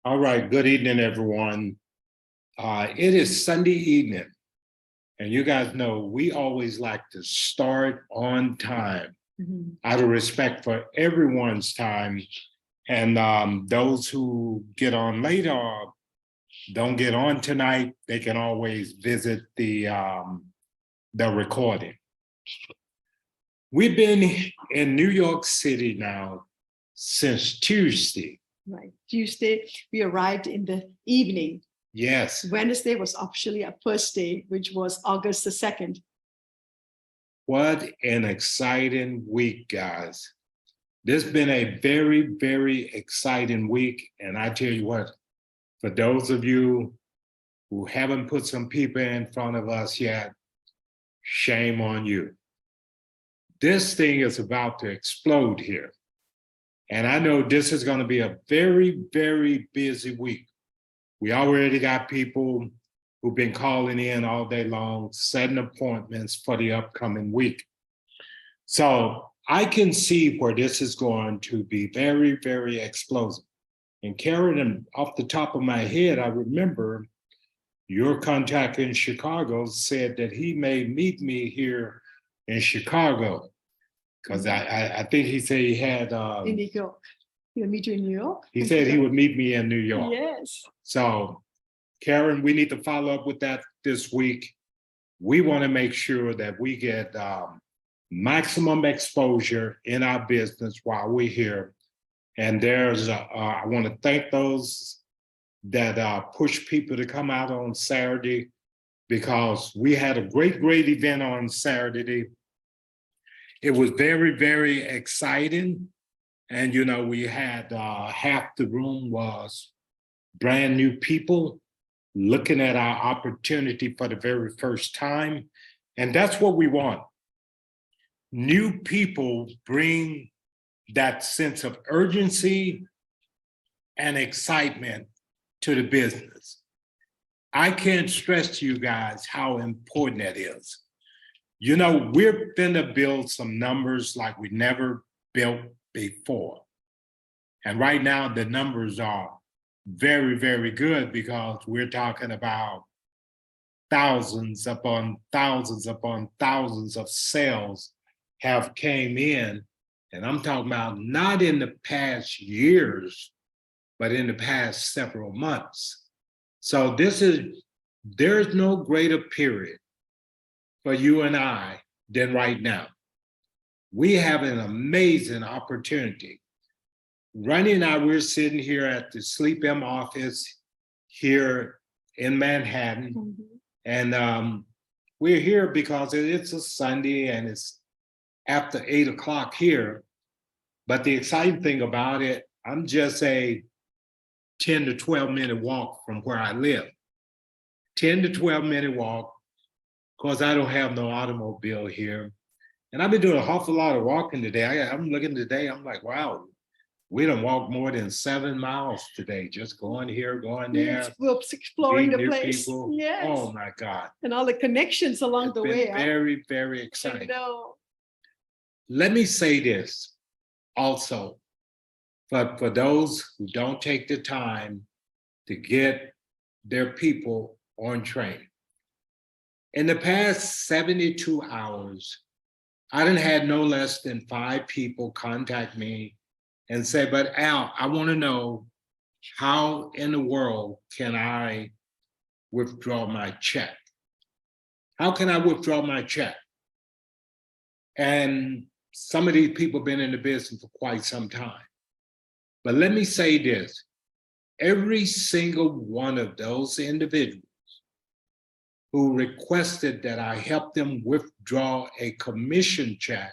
All right, good evening, everyone. It is Sunday evening, and you guys know we always like to start on time out of respect for everyone's time. And those who get on late or don't get on tonight, they can always visit the recording. We've been in New York City now since Tuesday. Right. Tuesday, we arrived in the evening. Yes. Wednesday was officially our first day, which was August the 2nd. What an exciting week, guys. This has been a very, very exciting week. And I tell you what, for those of you who haven't put some people in front of us yet, shame on you. This thing is about to explode here. And I know this is going to be a very, very busy week. We already got people who've been calling in all day long, setting appointments for the upcoming week. So I can see where this is going to be very, very explosive. And Karen, off the top of my head, I remember your contact in Chicago said that he may meet me here in Chicago. Because I think he said he had... in New York. He'll meet you in New York? He said he would meet me in New York. Yes. So, Karen, we need to follow up with that this week. We want to make sure that we get maximum exposure in our business while we're here. And I want to thank those that push people to come out on Saturday, because we had a great, great event on Saturday. It was very, very exciting. And, you know, we had half the room was brand new people looking at our opportunity for the very first time. And that's what we want. New people bring that sense of urgency and excitement to the business. I can't stress to you guys how important that is. You know, we're gonna build some numbers like we never built before. And right now the numbers are very, very good, because we're talking about thousands upon thousands upon thousands of sales have came in. And I'm talking about not in the past years, but in the past several months. So there's no greater period for you and I than right now. We have an amazing opportunity. Rani and I, we're sitting here at the SleePM office here in Manhattan. And we're here because it's a Sunday and it's after 8 o'clock here. But the exciting thing about it, I'm just a 10 to 12 minute walk from where I live. 10 to 12 minute walk, because I don't have no automobile here. And I've been doing an awful lot of walking today. I'm looking today, I'm like, wow, we done walked more than 7 miles today, just going here, going there. Yes, we're exploring the place. People. Yes. Oh my God. And all the connections along the way. Very, very exciting. I know. Let me say this also, but for those who don't take the time to get their people on training. In the past 72 hours, I done had no less than 5 people contact me and say, but Al, I want to know, how in the world can I withdraw my check? How can I withdraw my check? And some of these people have been in the business for quite some time. But let me say this, every single one of those individuals who requested that I help them withdraw a commission check,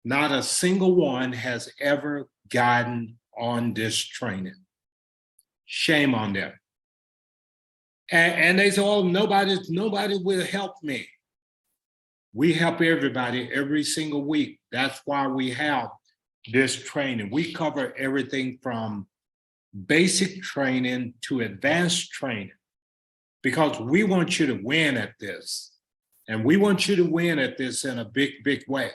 not a single one has ever gotten on this training. Shame on them. And they say, oh, nobody will help me. We help everybody every single week. That's why we have this training. We cover everything from basic training to advanced training, because we want you to win at this. And we want you to win at this in a big, big way.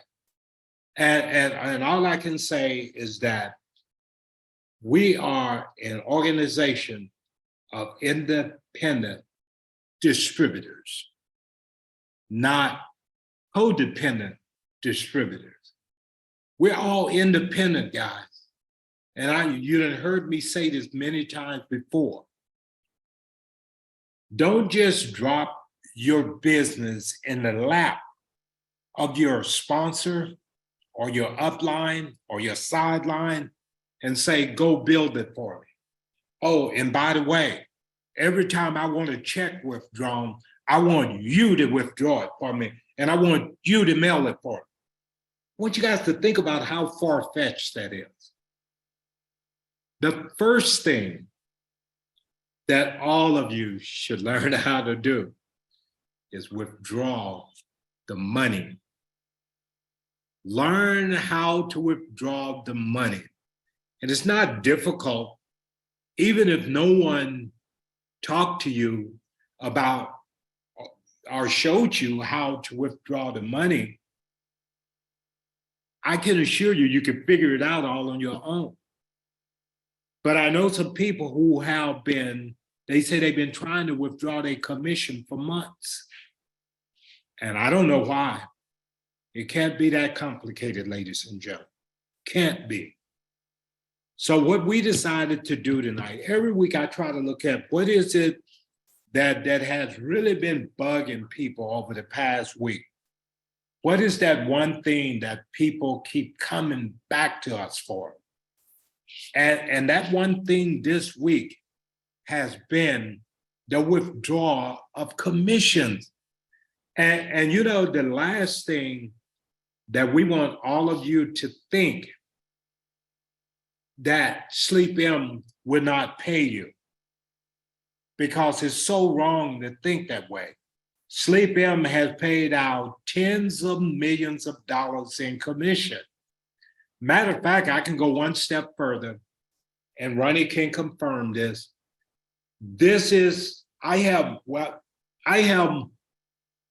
And all I can say is that We are an organization of independent distributors, not codependent distributors. We're all independent, guys. And you done heard me say this many times before. Don't just drop your business in the lap of your sponsor or your upline or your sideline and say, go build it for me. Oh, and by the way, every time I want a check withdrawn, I want you to withdraw it for me, and I want you to mail it for me. I want you guys to think about how far-fetched that is. The first thing that all of you should learn how to do is withdraw the money. Learn how to withdraw the money. And it's not difficult, even if no one talked to you about or showed you how to withdraw the money. I can assure you, you can figure it out all on your own. But I know some people who have been, they say they've been trying to withdraw their commission for months. And I don't know why. It can't be that complicated, ladies and gentlemen. Can't be. So what we decided to do tonight, every week I try to look at what is it that has really been bugging people over the past week. What is that one thing that people keep coming back to us for? And that one thing this week has been the withdrawal of commissions. And you know, the last thing that we want all of you to think that SleePM will not pay you, because it's so wrong to think that way. SleePM has paid out tens of millions of dollars in commission. Matter of fact, I can go one step further, and Rani can confirm this. I have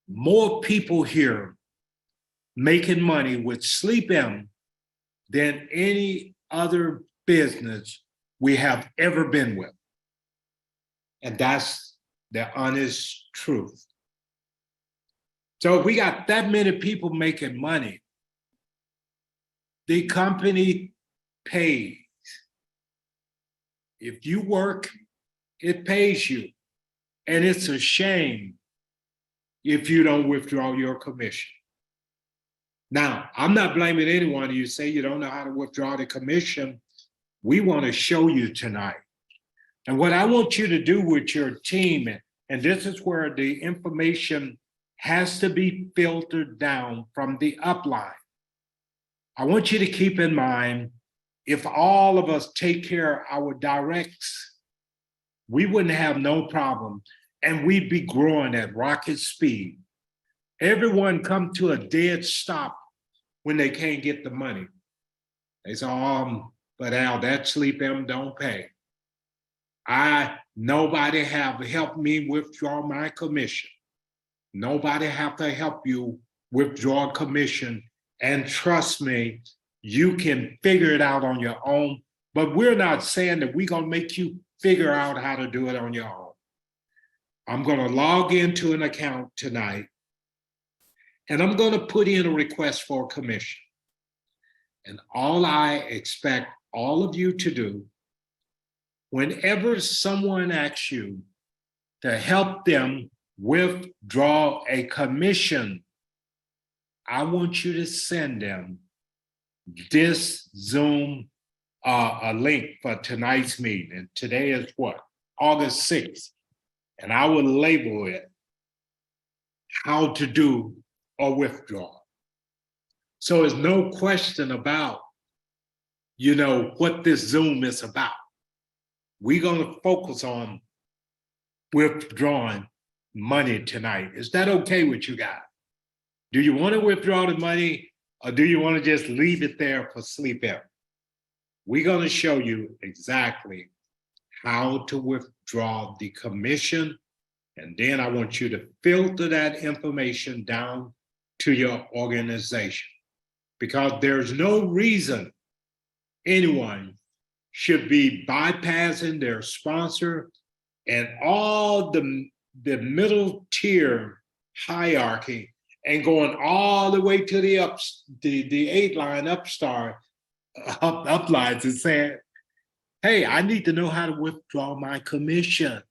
more people here making money with SleePM than any other business we have ever been with. And that's the honest truth. So if we got that many people making money, the company pays. If you work, it pays you. And it's a shame if you don't withdraw your commission. Now, I'm not blaming anyone. You say you don't know how to withdraw the commission. We want to show you tonight. And what I want you to do with your team, and this is where the information has to be filtered down from the upline. I want you to keep in mind, if all of us take care of our directs, we wouldn't have no problem, and we'd be growing at rocket speed. Everyone come to a dead stop when they can't get the money. They say, but Al, that SleePM don't pay. Nobody have helped me withdraw my commission. Nobody have to help you withdraw commission. And trust me, you can figure it out on your own. But we're not saying that we're gonna make you figure out how to do it on your own. I'm gonna log into an account tonight, and I'm gonna put in a request for commission. And all I expect all of you to do, whenever someone asks you to help them withdraw a commission, I want you to send them this Zoom a link for tonight's meeting. And today is what? August 6th. And I will label it how to do a withdrawal. So there's no question about, you know, what this Zoom is about. We're gonna focus on withdrawing money tonight. Is that okay with you guys? Do you want to withdraw the money, or do you want to just leave it there for SleePM? We're going to show you exactly how to withdraw the commission, and then I want you to filter that information down to your organization, because there's no reason anyone should be bypassing their sponsor and all the middle tier hierarchy and going all the way to the 8-line uplines and saying, hey, I need to know how to withdraw my commission.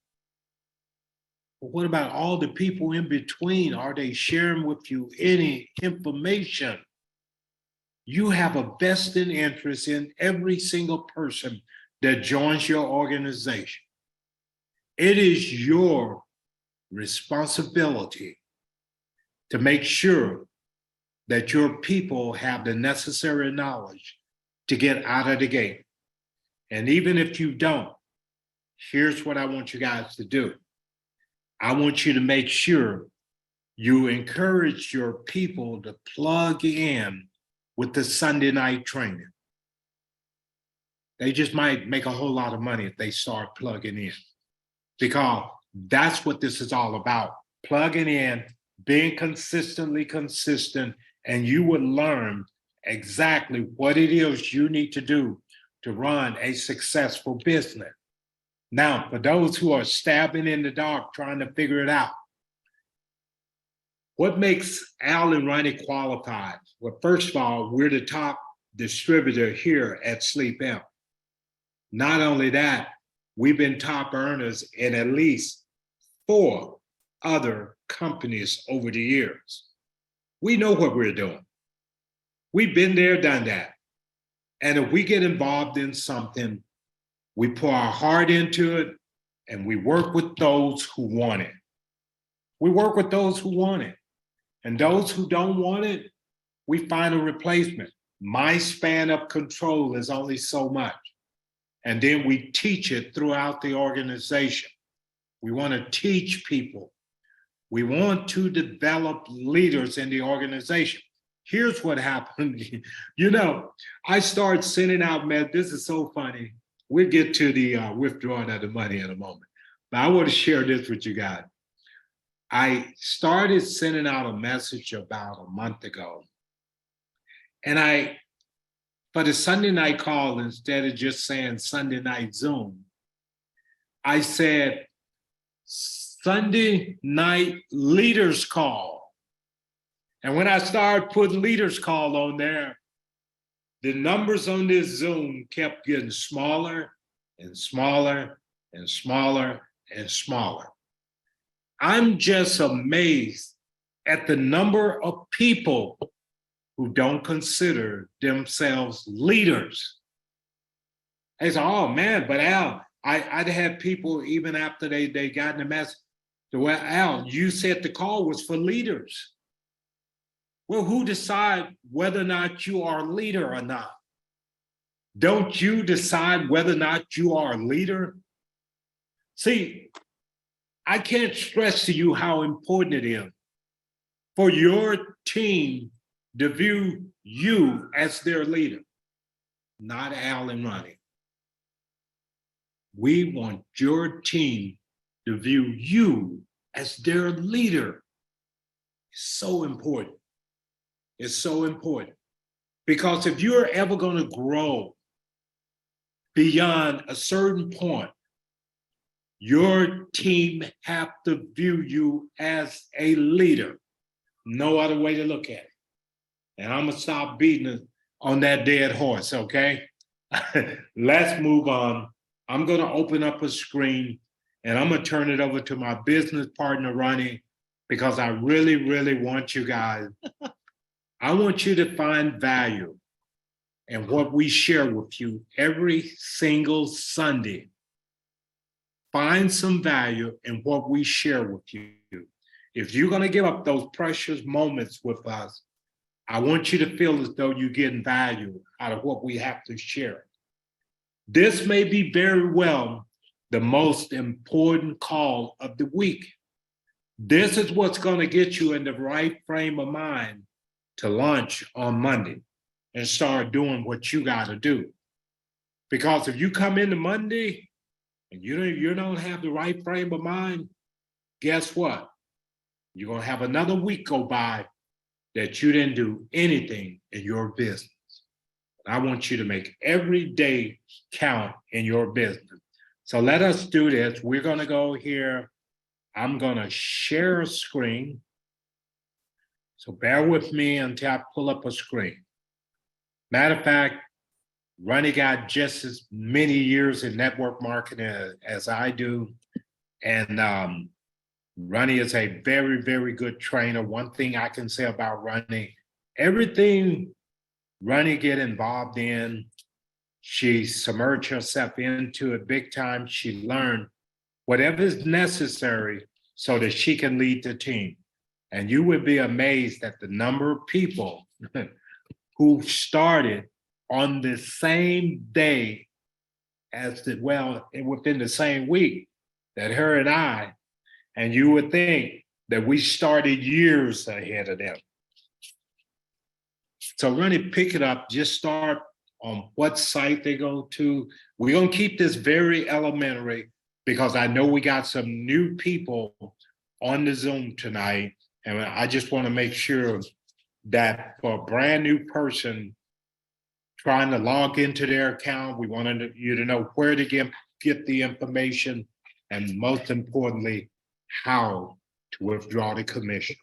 But what about all the people in between? Are they sharing with you any information? You have a vested interest in every single person that joins your organization. It is your responsibility to make sure that your people have the necessary knowledge to get out of the gate. And even if you don't, here's what I want you guys to do. I want you to make sure you encourage your people to plug in with the Sunday night training. They just might make a whole lot of money if they start plugging in, because that's what this is all about. Plugging in, being consistently consistent, and you will learn exactly what it is you need to do to run a successful business. Now, for those who are stabbing in the dark trying to figure it out, what makes Al and Rani qualified? Well, first of all, we're the top distributor here at SleePM. Not only that, we've been top earners in at least 4 other companies over the years. We know what we're doing. We've been there, done that. And if we get involved in something, we pour our heart into it and we work with those who want it. We work with those who want it. And those who don't want it, we find a replacement. My span of control is only so much. And then we teach it throughout the organization. We want to teach people. We want to develop leaders in the organization. Here's what happened. You know, I started sending out, man, this is so funny. We'll get to the withdrawing of the money in a moment. But I want to share this with you guys. I started sending out a message about a month ago. And for the Sunday night call, instead of just saying Sunday night Zoom, I said Sunday night leaders call. And when I started putting leaders call on there, the numbers on this Zoom kept getting smaller and smaller and smaller and smaller. I'm just amazed at the number of people who don't consider themselves leaders. They say, oh man, but Al, I'd have people even after they got in the message, well, Al, you said the call was for leaders. Well, who decide whether or not you are a leader or not? Don't you decide whether or not you are a leader? See, I can't stress to you how important it is for your team to view you as their leader, not Al and Rani. We want your team to view you as their leader. It's so important. It's so important. Because if you're ever going to grow beyond a certain point, your team have to view you as a leader. No other way to look at it. And I'm going to stop beating on that dead horse, okay? Let's move on. I'm going to open up a screen and I'm going to turn it over to my business partner, Rani, because I really, really want you guys, I want you to find value in what we share with you every single Sunday. Find some value in what we share with you. If you're going to give up those precious moments with us, I want you to feel as though you're getting value out of what we have to share. This may be very well the most important call of the week. This is what's going to get you in the right frame of mind to launch on Monday and start doing what you got to do. Because if you come into Monday and you don't have the right frame of mind, guess what? You're going to have another week go by that you didn't do anything in your business. I want you to make every day count in your business. So let us do this. We're going to go here. I'm going to share a screen. So bear with me until I pull up a screen. Matter of fact, Rani got just as many years in network marketing as I do. And Rani is a very, very good trainer. One thing I can say about Rani, everything Rani get involved in, she submerged herself into it big time. She learned whatever is necessary so that she can lead the team. And you would be amazed at the number of people who started on the same day as within the same week that her and I, and you would think that we started years ahead of them. So Rani, pick it up, just start on what site they go to. We're gonna keep this very elementary because I know we got some new people on the Zoom tonight. And I just wanna make sure that for a brand new person trying to log into their account, we wanted you to know where to get the information, and most importantly, how to withdraw the commission.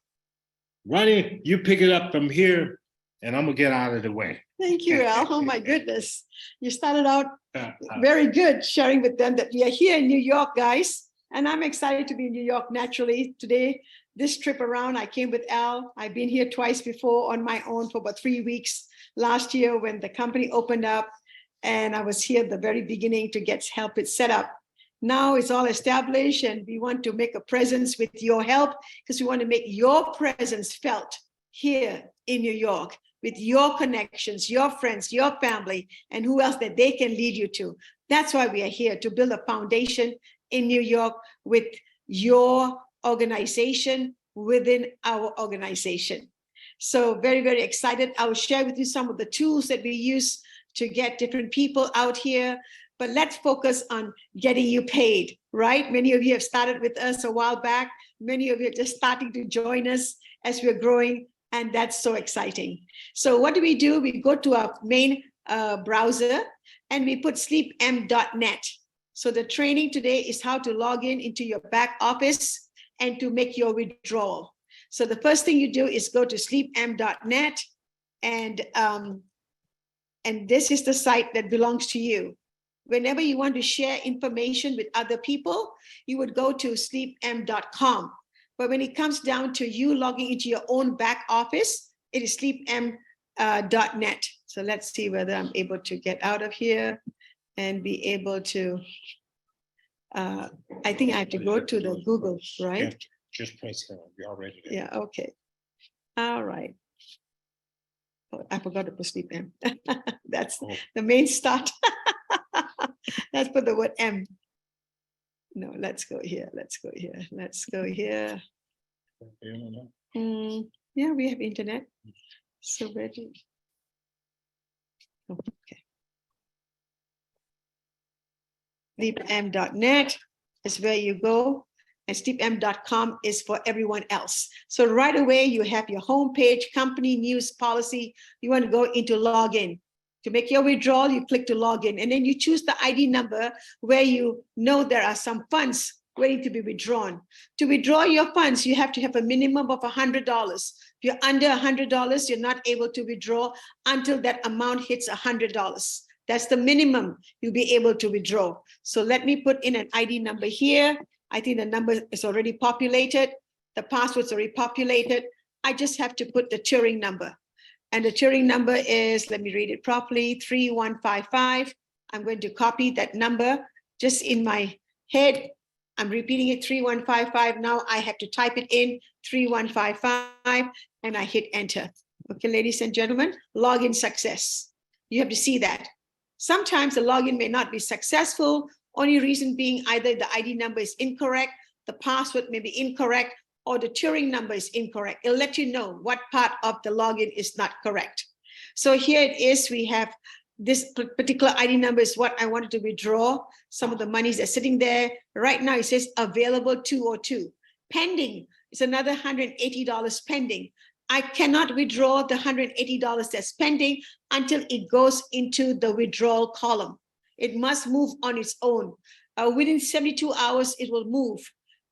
Rani, you pick it up from here, and I'm gonna get out of the way. Thank you, Al. Oh my goodness. You started out very good sharing with them that we are here in New York, guys. And I'm excited to be in New York naturally today. This trip around, I came with Al. I've been here twice before on my own for about 3 weeks last year when the company opened up. And I was here at the very beginning to help it set up. Now it's all established and we want to make a presence with your help because we want to make your presence felt here in New York with your connections, your friends, your family, and who else that they can lead you to. That's why we are here, to build a foundation in New York with your organization within our organization. So very, very excited. I will share with you some of the tools that we use to get different people out here. But let's focus on getting you paid, right? Many of you have started with us a while back. Many of you are just starting to join us as we're growing, and that's so exciting. So what do? We go to our main browser and we put sleepm.net. So the training today is how to log into your back office and to make your withdrawal. So the first thing you do is go to sleepm.net, and this is the site that belongs to you. Whenever you want to share information with other people, you would go to sleepm.com. But when it comes down to you logging into your own back office, it is sleepm.net. So let's see whether I'm able to get out of here and be able to, I think I have to go to the Google, right? Yeah, just press here, you're already there. Yeah, okay. All right. Oh, I forgot to put sleepm. That's the main start. Let's put the word M. No, let's go here. Let's go here. Let's go here. Yeah, we have internet. So where do okay. sleepm.net is where you go, and sleepm.com is for everyone else. So right away, you have your homepage, company news policy. You want to go into login. To make your withdrawal, you click to login, and then you choose the ID number where you know there are some funds waiting to be withdrawn. To withdraw your funds, you have to have a minimum of $100. If you're under $100, you're not able to withdraw until that amount hits $100. That's the minimum you'll be able to withdraw. So let me put in an ID number here. I think the number is already populated. The password's already populated. I just have to put the Turing number. And the Turing number is, let me read it properly, 3155. I'm going to copy that number just in my head. I'm repeating it, 3155. Now I have to type it in, 3155, and I hit enter. Okay, ladies and gentlemen, login success. You have to see that. Sometimes the login may not be successful, only reason being either the ID number is incorrect, the password may be incorrect, or the Turing number is incorrect. It'll let you know what part of the login is not correct. So here it is. We have this particular ID number is what I wanted to withdraw. Some of the monies are sitting there. Right now it says available 202. Pending is another $180 pending. I cannot withdraw the $180 that's pending until it goes into the withdrawal column. It must move on its own. Within 72 hours, it will move.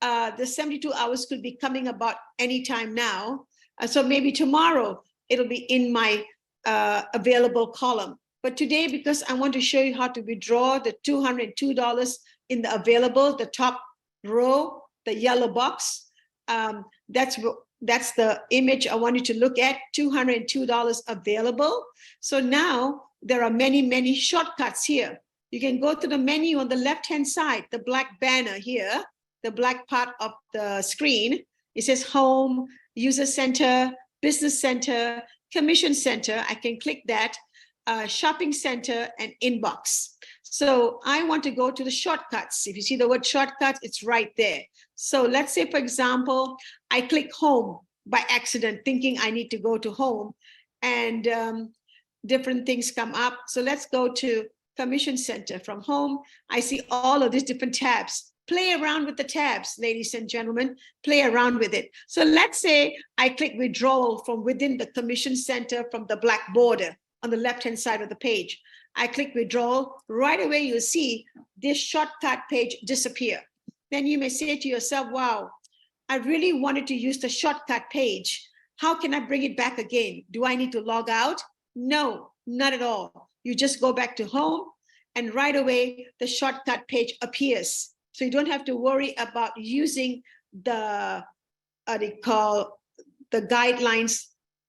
The 72 hours could be coming about anytime now. So maybe tomorrow, it'll be in my available column. But today, because I want to show you how to withdraw the $202 in the available, the top row, the yellow box, that's the image I want you to look at, $202 available. So now there are many, many shortcuts here. You can go to the menu on the left-hand side, the black banner here, the black part of the screen. It says Home, User Center, Business Center, Commission Center. I can click that, Shopping Center, and Inbox. So I want to go to the shortcuts. If you see the word shortcuts, it's right there. So let's say, for example, I click Home by accident, thinking I need to go to Home, and different things come up. So let's go to Commission Center. From Home, I see all of these different tabs. Play around with the tabs, ladies and gentlemen, play around with it. So let's say I click withdrawal from within the Commission Center from the black border on the left-hand side of the page. I click withdrawal, right away you'll see this shortcut page disappear. Then you may say to yourself, wow, I really wanted to use the shortcut page. How can I bring it back again? Do I need to log out? No, not at all. You just go back to Home, and right away the shortcut page appears. So you don't have to worry about using the guidelines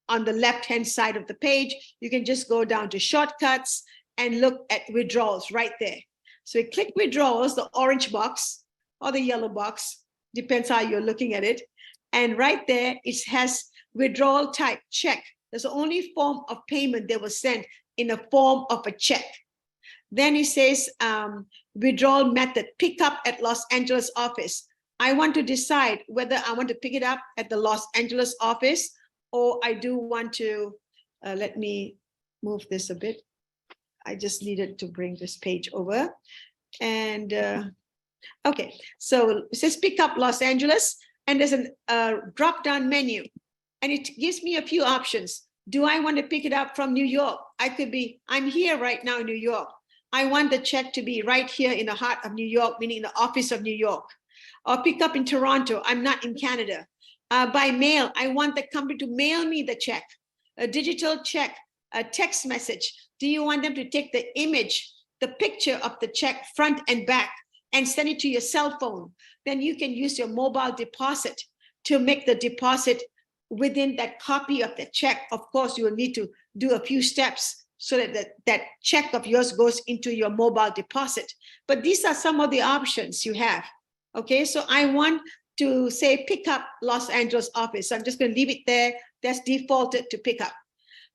on the left-hand side of the page. You can just go down to shortcuts and look at withdrawals right there. So you click withdrawals, the orange box or the yellow box, depends how you're looking at it. And right there, it has withdrawal type, check. That's the only form of payment they will send, in the form of a check. Then it says withdrawal method, pick up at Los Angeles office. I want to decide whether I want to pick it up at the Los Angeles office, or I do want to, let me move this a bit. I just needed to bring this page over. And okay, so it says pick up Los Angeles, and there's a drop-down menu, and it gives me a few options. Do I want to pick it up from New York? I could be, I'm here right now in New York. I want the check to be right here in the heart of New York, meaning in the office of New York. Or pick up in Toronto. I'm not in Canada. By mail, I want the company to mail me the check, a digital check, a text message. Do you want them to take the image, the picture of the check front and back, and send it to your cell phone? Then you can use your mobile deposit to make the deposit within that copy of the check. Of course, you will need to do a few steps so that that check of yours goes into your mobile deposit. But these are some of the options you have. Okay, so I want to say pick up Los Angeles office. So I'm just going to leave it there. That's defaulted to pick up.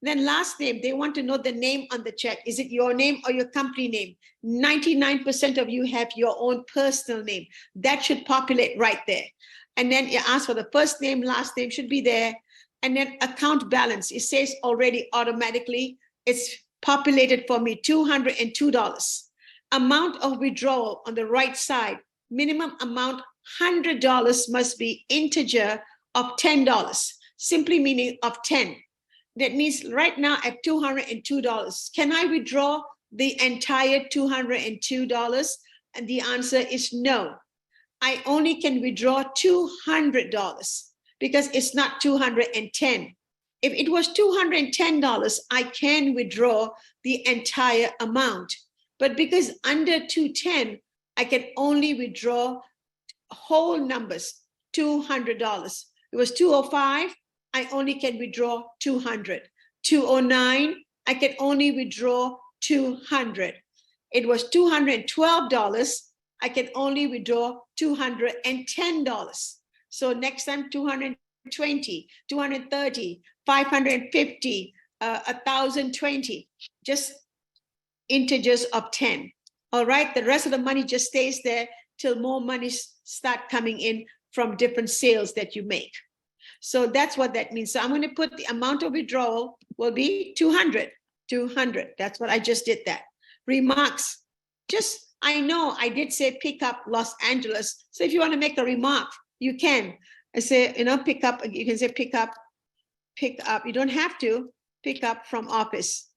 Then last name, they want to know the name on the check. Is it your name or your company name? 99% of you have your own personal name. That should populate right there. And then you ask for the first name, last name should be there. And then account balance, it says already automatically, it's populated for me, $202. Amount of withdrawal on the right side, minimum amount, $100 must be integer of $10, simply meaning of 10. That means right now at $202, can I withdraw the entire $202? And the answer is no. I only can withdraw $200 because it's not 210. If it was $210, I can withdraw the entire amount. But because under 210, I can only withdraw whole numbers, $200. It was 205, I only can withdraw 200. 209, I can only withdraw 200. It was $212, I can only withdraw $210. So next time, 220, 230, 550, 1,020, just integers of 10. All right, the rest of the money just stays there till more money start coming in from different sales that you make. So that's what that means. So I'm going to put the amount of withdrawal will be 200. That's what I just did that. Remarks, just, I know I did say pick up Los Angeles. So if you want to make a remark, you can. I say, pick up, you can say pick up pick up. You don't have to pick up from office.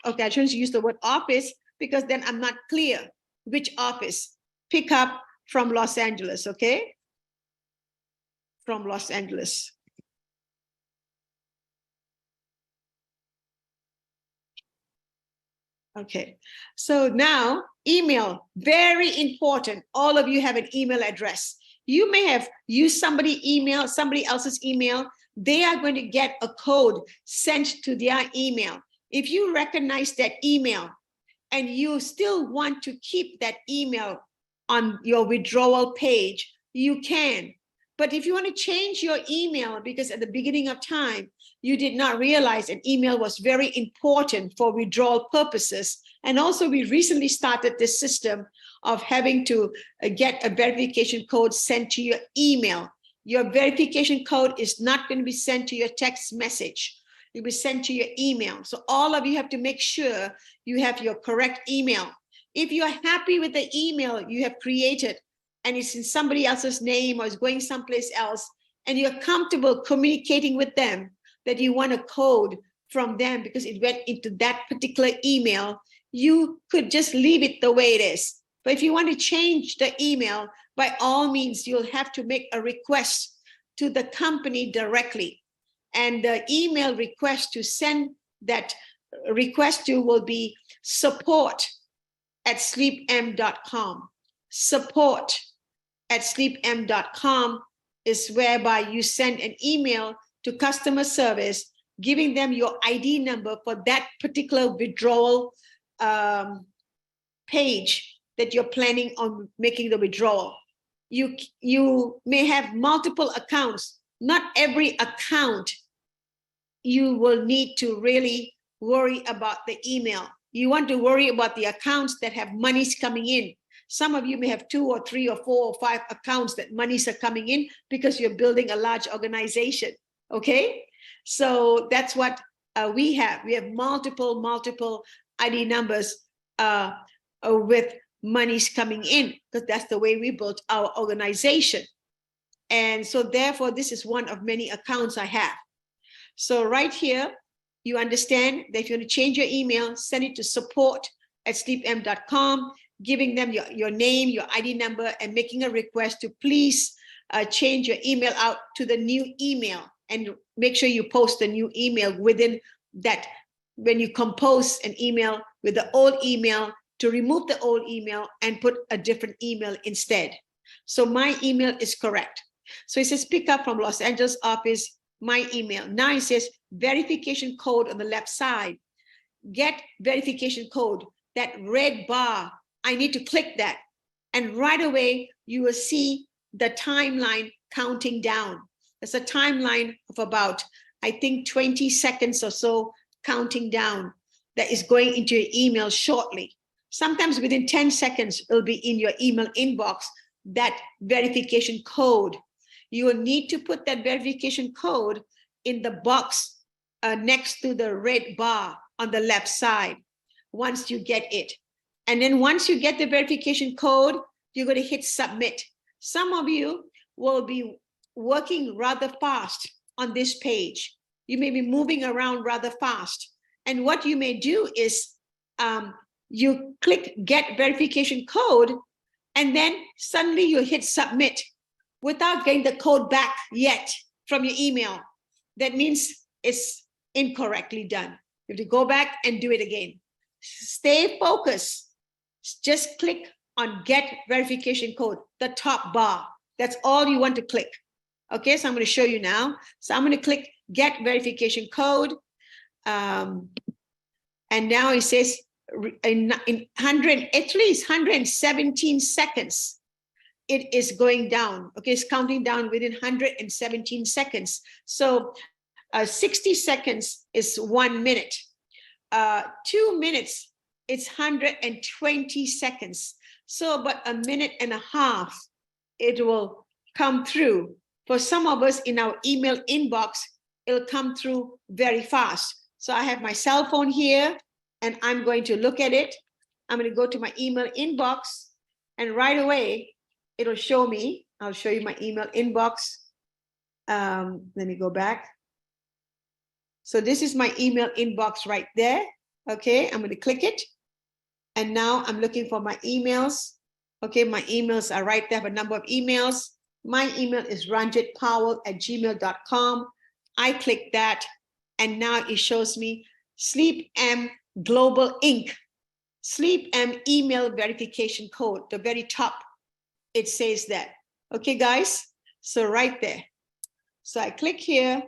Okay, I shouldn't use the word office because then I'm not clear which office. Pick up from Los Angeles, okay? From Los Angeles. Okay, so now email, very important. All of you have an email address. You may have used somebody else's email. They are going to get a code sent to their email. If you recognize that email and you still want to keep that email on your withdrawal page, you can. But if you want to change your email, because at the beginning of time, you did not realize an email was very important for withdrawal purposes. And also we recently started this system of having to get a verification code sent to your email. Your verification code is not going to be sent to your text message. It will be sent to your email. So all of you have to make sure you have your correct email. If you're happy with the email you have created and it's in somebody else's name or is going someplace else, and you're comfortable communicating with them that you want a code from them because it went into that particular email, you could just leave it the way it is. But if you want to change the email, by all means, you'll have to make a request to the company directly. And the email request to send that request to will be support@sleepm.com. Support@sleepm.com is whereby you send an email to customer service, giving them your ID number for that particular withdrawal page that you're planning on making the withdrawal. You may have multiple accounts. Not every account you will need to really worry about the email. You want to worry about the accounts that have monies coming in. Some of you may have 2 or 3 or 4 or 5 accounts that monies are coming in because you're building a large organization, okay? So that's what we have. We have multiple ID numbers with monies coming in because that's the way we built our organization. And so therefore, this is one of many accounts I have. So right here, you understand that if you want to change your email, send it to support@sleepm.com, giving them your name, your ID number, and making a request to please change your email out to the new email. And make sure you post the new email within that. When you compose an email with the old email, to remove the old email and put a different email instead. So my email is correct. So it says pick up from Los Angeles office, my email. Now it says verification code on the left side. Get verification code, that red bar. I need to click that. And right away, you will see the timeline counting down. There's a timeline of about, I think, 20 seconds or so counting down that is going into your email shortly. Sometimes within 10 seconds, it'll be in your email inbox, that verification code. You will need to put that verification code in the box next to the red bar on the left side once you get it. And then once you get the verification code, you're going to hit submit. Some of you will be working rather fast on this page. You may be moving around rather fast. And what you may do is you click get verification code, and then suddenly you hit submit without getting the code back yet from your email. That means it's incorrectly done. You have to go back and do it again. Stay focused. Just click on get verification code, the top bar. That's all you want to click. Okay, so I'm going to show you now. So I'm going to click get verification code. And now it says in 100, at least 117 seconds, it is going down. Okay, it's counting down within 117 seconds. So 60 seconds is 1 minute. 2 minutes, it's 120 seconds. So about a minute and a half, it will come through. For some of us in our email inbox, it'll come through very fast. So I have my cell phone here, and I'm going to look at it. I'm going to go to my email inbox, and right away, it'll show me. I'll show you my email inbox. Let me go back. So this is my email inbox right there. Okay, I'm going to click it. And now I'm looking for my emails. Okay, my emails are right there. I have a number of emails. My email is ranjitpowell@gmail.com. I click that, and now it shows me SleePM Global Inc. SleePM email verification code, the very top, it says that. Okay, guys, so right there. So I click here,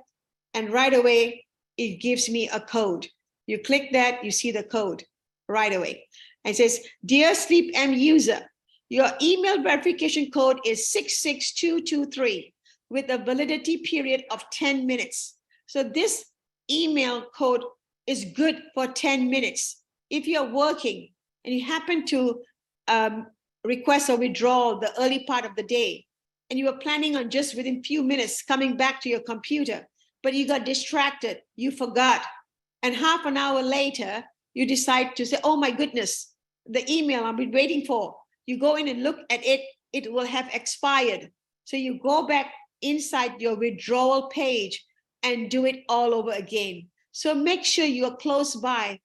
and right away, it gives me a code. You click that, you see the code right away. And it says, dear SleePM user, your email verification code is 66223 with a validity period of 10 minutes. So this email code is good for 10 minutes. If you're working and you happen to request a withdrawal the early part of the day, and you were planning on just within few minutes coming back to your computer, but you got distracted, you forgot, and half an hour later, you decide to say, oh my goodness, the email I've been waiting for. You go in and look at it, it will have expired. So you go back inside your withdrawal page and do it all over again. So make sure you're close by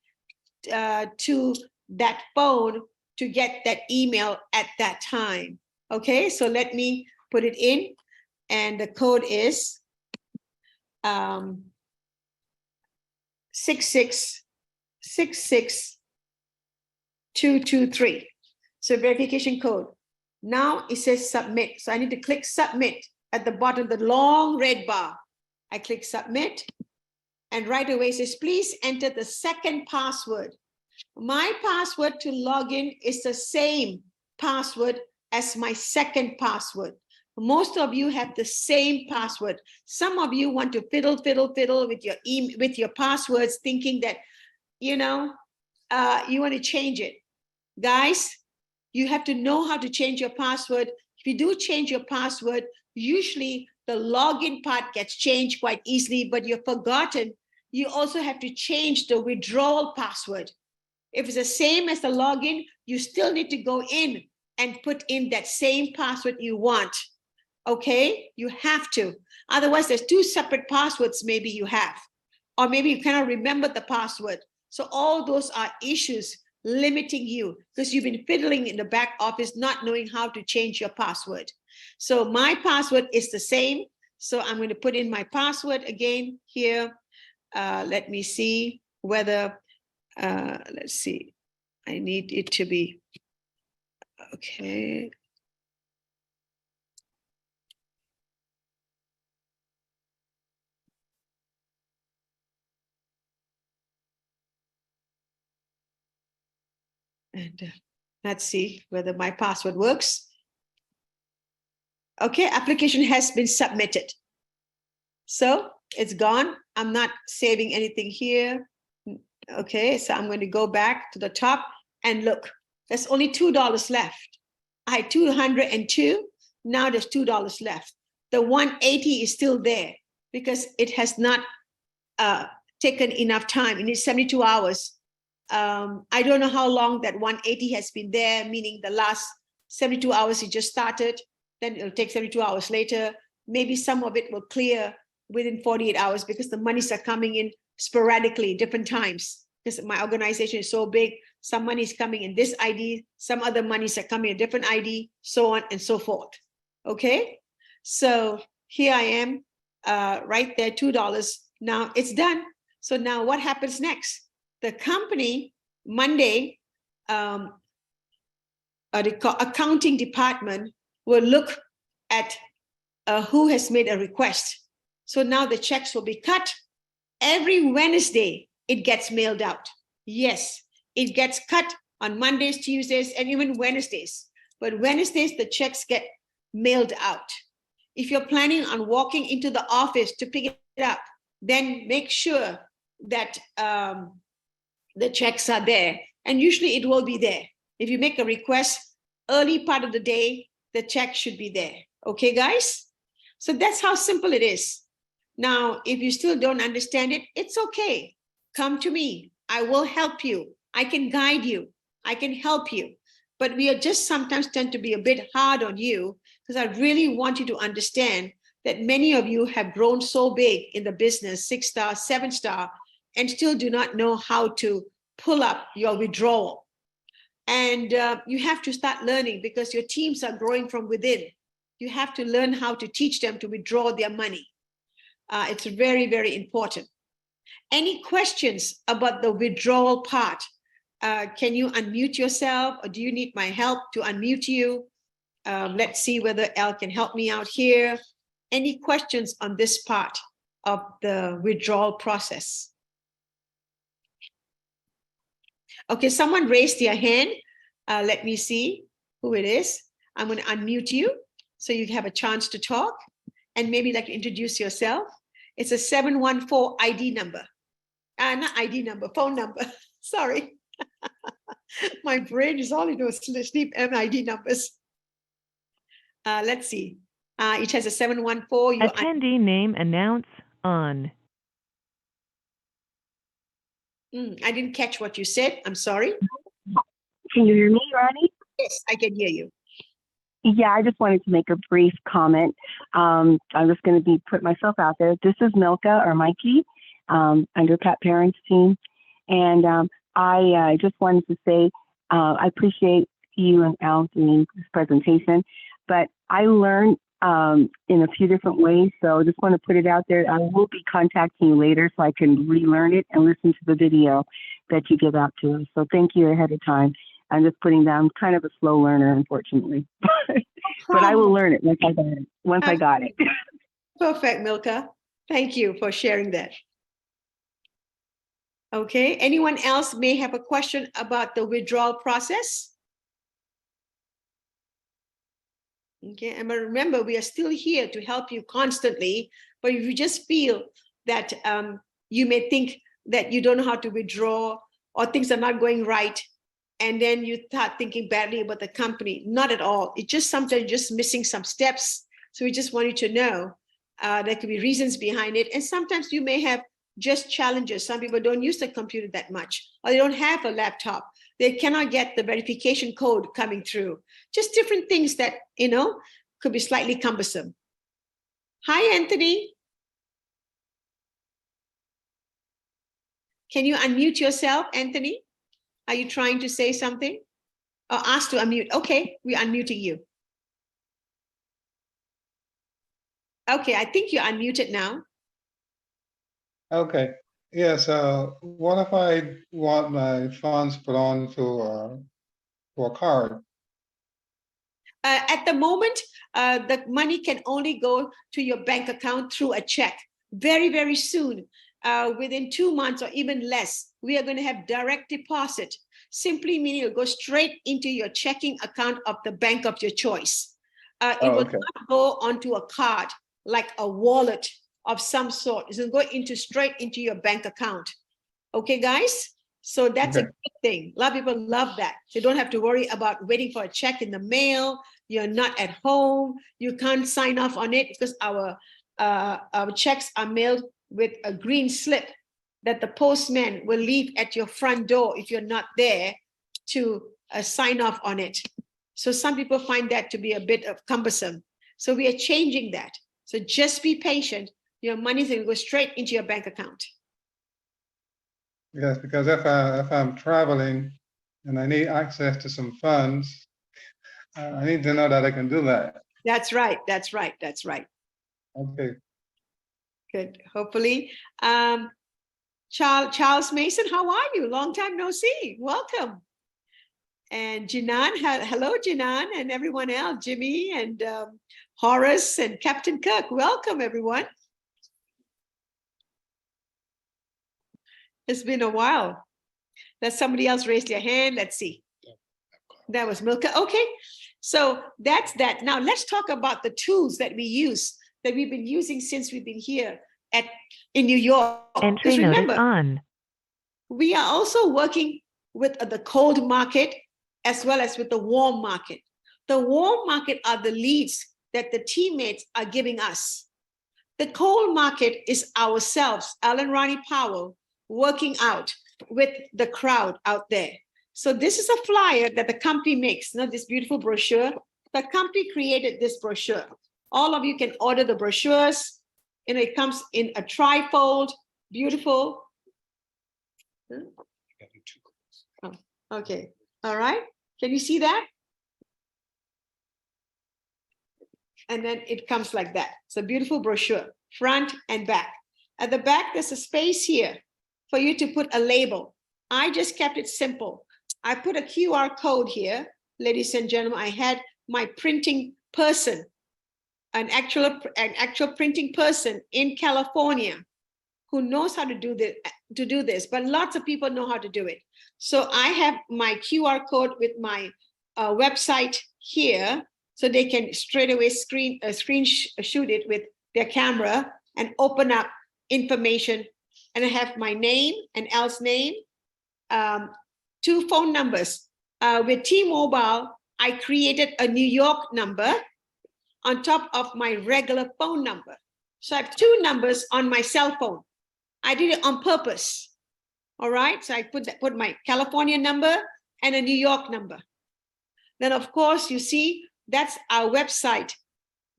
to that phone to get that email at that time. Okay, so let me put it in, and the code is 6666223. So verification code. Now it says submit. So I need to click submit at the bottom, the long red bar. I click submit, and right away it says, please enter the second password. My password to log in is the same password as my second password. Most of you have the same password. Some of you want to fiddle with your passwords, thinking that, you want to change it. Guys, you have to know how to change your password. If you do change your password, usually the login part gets changed quite easily, but you've forgotten. You also have to change the withdrawal password. If it's the same as the login, you still need to go in and put in that same password you want. Okay, you have to. Otherwise, there's two separate passwords maybe you have, or maybe you cannot remember the password. So all those are issues limiting you because you've been fiddling in the back office, not knowing how to change your password. So my password is the same. So I'm going to put in my password again here. Let me see whether, let's see, I need it to be, okay. And let's see whether my password works. Okay, application has been submitted. So it's gone. I'm not saving anything here. Okay, so I'm going to go back to the top and look. There's only $2 left. I had 202. Now there's $2 left. The 180 is still there because it has not taken enough time. It needs 72 hours. I don't know how long that 180 has been there, meaning the last 72 hours it just started, then it'll take 72 hours later. Maybe some of it will clear within 48 hours because the monies are coming in sporadically, different times. Because my organization is so big, some money is coming in this ID, some other monies are coming in a different ID, so on and so forth. Okay, so here I am, right there, $2. Now it's done. So now what happens next? The company, Monday, the accounting department will look at who has made a request. So now the checks will be cut. Every Wednesday, it gets mailed out. Yes, it gets cut on Mondays, Tuesdays, and even Wednesdays. But Wednesdays, the checks get mailed out. If you're planning on walking into the office to pick it up, then make sure that the checks are there, and usually it will be there. If you make a request early part of the day, the check should be there. Okay, guys? So that's how simple it is. Now, if you still don't understand it, it's okay. Come to me. I will help you. I can guide you. I can help you. But we are just sometimes tend to be a bit hard on you because I really want you to understand that many of you have grown so big in the business, 6-star, 7-star, and still do not know how to pull up your withdrawal. And you have to start learning because your teams are growing from within. You have to learn how to teach them to withdraw their money. It's very, very important. Any questions about the withdrawal part? Can you unmute yourself, or do you need my help to unmute you? Let's see whether Elle can help me out here. Any questions on this part of the withdrawal process? Okay, someone raised their hand. Let me see who it is. I'm going to unmute you so you have a chance to talk and maybe like to introduce yourself. It's a 714 ID number. Not ID number, phone number. Sorry. My brain is all into SleePM ID numbers. Let's see. It has a 714. Attendee name announce on. I didn't catch what you said. I'm sorry. Can you hear me, Rani? Yes, I can hear you. Yeah, I just wanted to make a brief comment. I'm just going to put myself out there. This is Milka or Mikey under Pat Parent's team. And I just wanted to say I appreciate you and Al doing this presentation, but I learned in a few different ways. So just want to put it out there. I will be contacting you later so I can relearn it and listen to the video that you give out to us. So thank you ahead of time. I'm just putting down. I'm kind of a slow learner, unfortunately, but I will learn it once I got it. I got it. Perfect, Milka. Thank you for sharing that. Okay, anyone else may have a question about the withdrawal process? Okay, and remember, we are still here to help you constantly, but if you just feel that you may think that you don't know how to withdraw or things are not going right, and then you start thinking badly about the company, not at all. It's just sometimes just missing some steps. So we just want you to know there could be reasons behind it. And sometimes you may have just challenges. Some people don't use the computer that much, or they don't have a laptop. They cannot get the verification code coming through. Just different things that, could be slightly cumbersome. Hi, Anthony. Can you unmute yourself, Anthony? Are you trying to say something? Or ask to unmute? Okay, we're unmuting you. Okay, I think you're unmuted now. Okay. Yes. What if I want my funds put on to a card? At the moment, the money can only go to your bank account through a check. Very, very soon, within 2 months or even less, we are going to have direct deposit. Simply meaning it'll go straight into your checking account of the bank of your choice. It will not go onto a card like a wallet of some sort. It's going to go straight into your bank account. Okay, guys? So that's a good thing. A lot of people love that. They don't have to worry about waiting for a check in the mail. You're not at home. You can't sign off on it because our checks are mailed with a green slip that the postman will leave at your front door if you're not there to sign off on it. So some people find that to be a bit of cumbersome. So we are changing that. So just be patient. Your money is going to go straight into your bank account. Yes, because if I'm traveling and I need access to some funds, I need to know that I can do that. That's right. That's right. That's right. Okay. Good. Hopefully. Charles Mason, how are you? Long time no see. Welcome. And Jinan, hello, Jinan, and everyone else, Jimmy and Horace and Captain Kirk. Welcome, everyone. It's been a while. Let somebody else raise their hand. Let's see. That was Milka. Okay, so that's that. Now let's talk about the tools that we use, that we've been using since we've been here in New York. Entry notice on. We are also working with the cold market as well as with the warm market. The warm market are the leads that the teammates are giving us. The cold market is ourselves, Alan Rani Powell, working out with the crowd out there. So this is a flyer that the company makes, this beautiful brochure. The company created this brochure All of you can order the brochures. And it comes in a trifold, beautiful. Oh, okay, all right. Can you see that? And then it comes like that. It's a beautiful brochure, front and back. At the back, there's a space here for you to put a label. I just kept it simple. I put a QR code here. Ladies and gentlemen, I had my printing person, an actual printing person in California who knows how to do this, but lots of people know how to do it. So I have my QR code with my website here, so they can straight away shoot it with their camera and open up information. And I have my name and Al's name, 2 phone numbers. With T-Mobile, I created a New York number on top of my regular phone number. So I have 2 numbers on my cell phone. I did it on purpose. All right, so I put my California number and a New York number. Then of course, you see, that's our website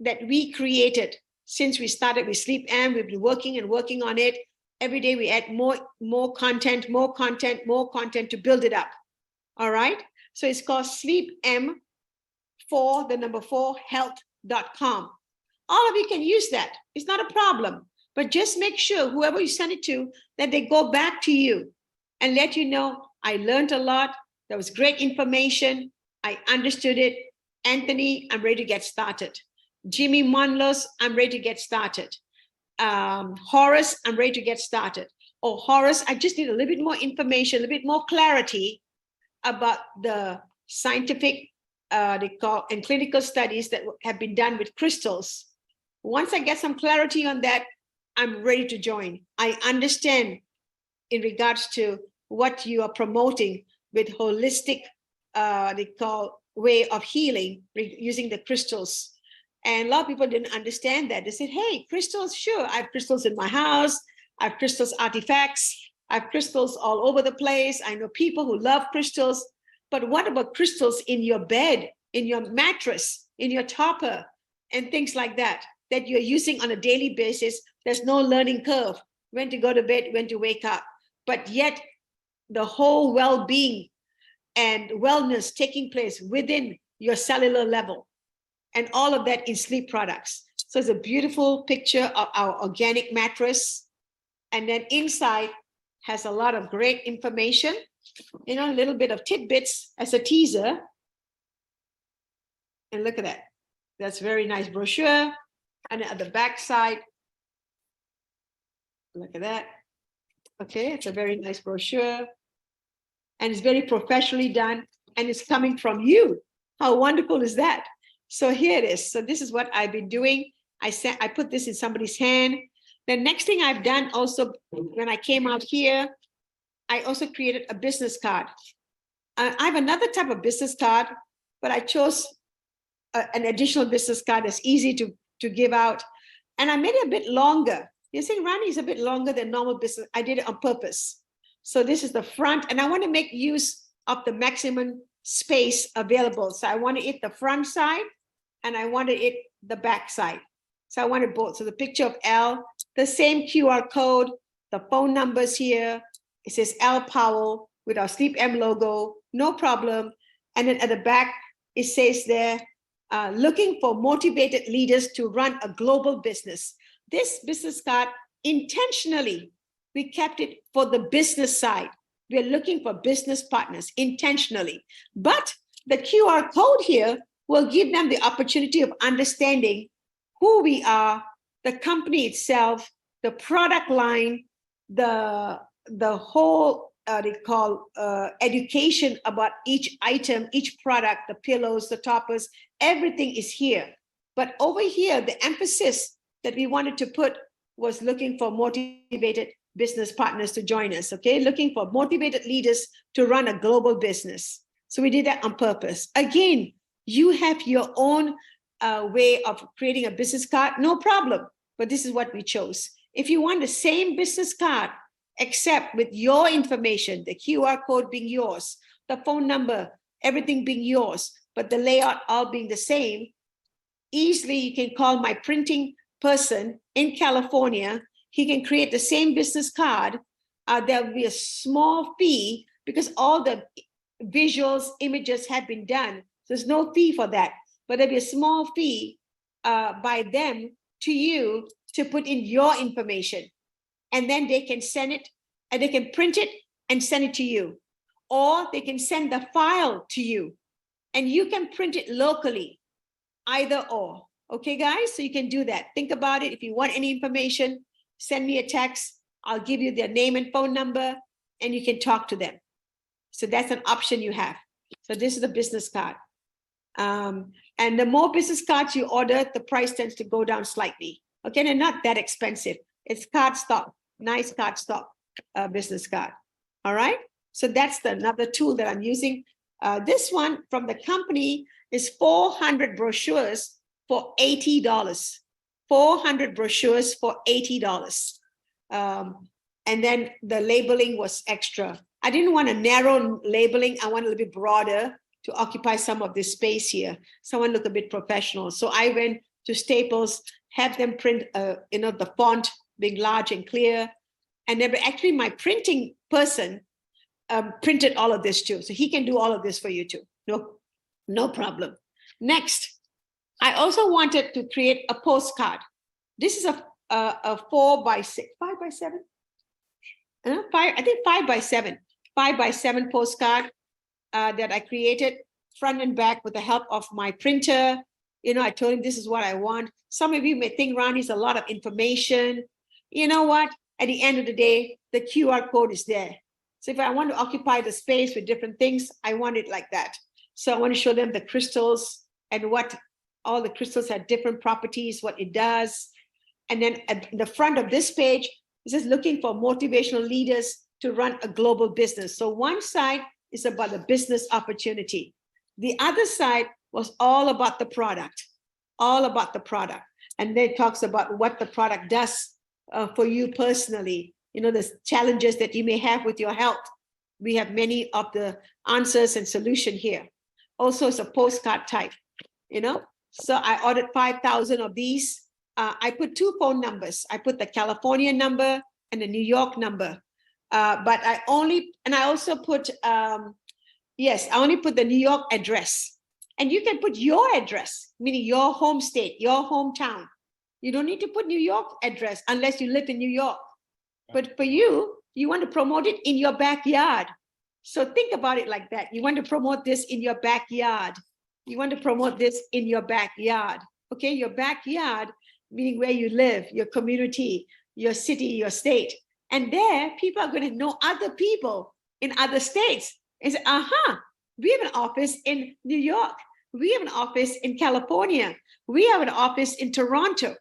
that we created since we started with SleePM. We've been working on it. Every day we add more content to build it up. All right, so it's called SleePM 4 health.com. All of you can use that. It's not a problem, but just make sure whoever you send it to, that they go back to you and let you know, I learned a lot. That was great information. I understood it. Anthony, I'm ready to get started. Jimmy Monlos, I'm ready to get started. Horace, I'm ready to get started. Oh, Horace, I just need a little bit more information, a little bit more clarity about the scientific and clinical studies that have been done with crystals. Once I get some clarity on that, I'm ready to join. I understand in regards to what you are promoting with holistic, way of healing using the crystals. And a lot of people didn't understand that. They said, hey, crystals, sure. I have crystals in my house. I have crystals artifacts. I have crystals all over the place. I know people who love crystals. But what about crystals in your bed, in your mattress, in your topper, and things like that, that you're using on a daily basis? There's no learning curve, when to go to bed, when to wake up. But yet the whole well-being and wellness taking place within your cellular level, and all of that in sleep products. So it's a beautiful picture of our organic mattress. And then inside has a lot of great information, you know, a little bit of tidbits as a teaser. And look at that. That's very nice brochure. And at the back side, look at that. Okay, it's a very nice brochure. And it's very professionally done. And it's coming from you. How wonderful is that? So here it is. So this is what I've been doing. I put this in somebody's hand. The next thing I've done also, when I came out here, I also created a business card. I have another type of business card, but I chose an additional business card that's easy to give out. And I made it a bit longer. You're saying, Rani, is a bit longer than normal business. I did it on purpose. So this is the front, and I want to make use of the maximum space available. So I want to hit the front side, and I want to hit the back side. So I wanted both. So the picture of L, the same QR code, the phone numbers here. It says L Powell with our SleePM logo, no problem. And then at the back, it says there, looking for motivated leaders to run a global business. This business card, intentionally, we kept it for the business side. We're looking for business partners intentionally. But the QR code here will give them the opportunity of understanding who we are, the company itself, the product line, the whole education about each item, each product, the pillows, the toppers, everything is here. But over here, the emphasis that we wanted to put was looking for motivated business partners to join us, okay? Looking for motivated leaders to run a global business. So we did that on purpose. Again, you have your own way of creating a business card, no problem, but this is what we chose. If you want the same business card, except with your information, the QR code being yours, the phone number, everything being yours, but the layout all being the same, easily you can call my printing person in California. He can create the same business card. There'll be a small fee because all the visuals, images have been done. There's no fee for that, but there'll be a small fee by them to you to put in your information. And then they can send it, and they can print it and send it to you. Or they can send the file to you and you can print it locally, either or. Okay, guys, so you can do that. Think about it. If you want any information, send me a text. I'll give you their name and phone number and you can talk to them. So that's an option you have. So this is the business card. And the more business cards you order, the price tends to go down slightly. Okay, they're not that expensive. It's cardstock, nice cardstock business card. All right, so that's another tool that I'm using. This one from the company is 400 brochures for $80. 400 brochures for $80. And then the labeling was extra. I didn't want a narrow labeling. I want a little bit broader to occupy some of this space here. Someone look a bit professional. So I went to Staples, have them print, the font being large and clear. And then actually my printing person printed all of this too. So he can do all of this for you too. No problem. Next, I also wanted to create a postcard. This is a 4x6, 5x7? I think 5x7, 5x7 postcard that I created front and back with the help of my printer. I told him this is what I want. Some of you may think Rani's a lot of information. You know what? At the end of the day, the QR code is there. So if I want to occupy the space with different things, I want it like that. So I want to show them the crystals and what all the crystals have different properties, what it does. And then at the front of this page, it says looking for motivational leaders to run a global business. So one side is about the business opportunity. The other side was all about the product, all about the product. And then it talks about what the product does for you personally, the challenges that you may have with your health. We have many of the answers and solution here. Also, it's a postcard type, So I ordered 5,000 of these. I put 2 phone numbers. I put the California number and the New York number. But I also put, I only put the New York address. And you can put your address, meaning your home state, your hometown. You don't need to put New York address unless you live in New York. But for you, you want to promote it in your backyard. So think about it like that. You want to promote this in your backyard. You want to promote this in your backyard. Okay, your backyard, meaning where you live, your community, your city, your state. And there, people are going to know other people in other states. And say, we have an office in New York. We have an office in California. We have an office in Toronto.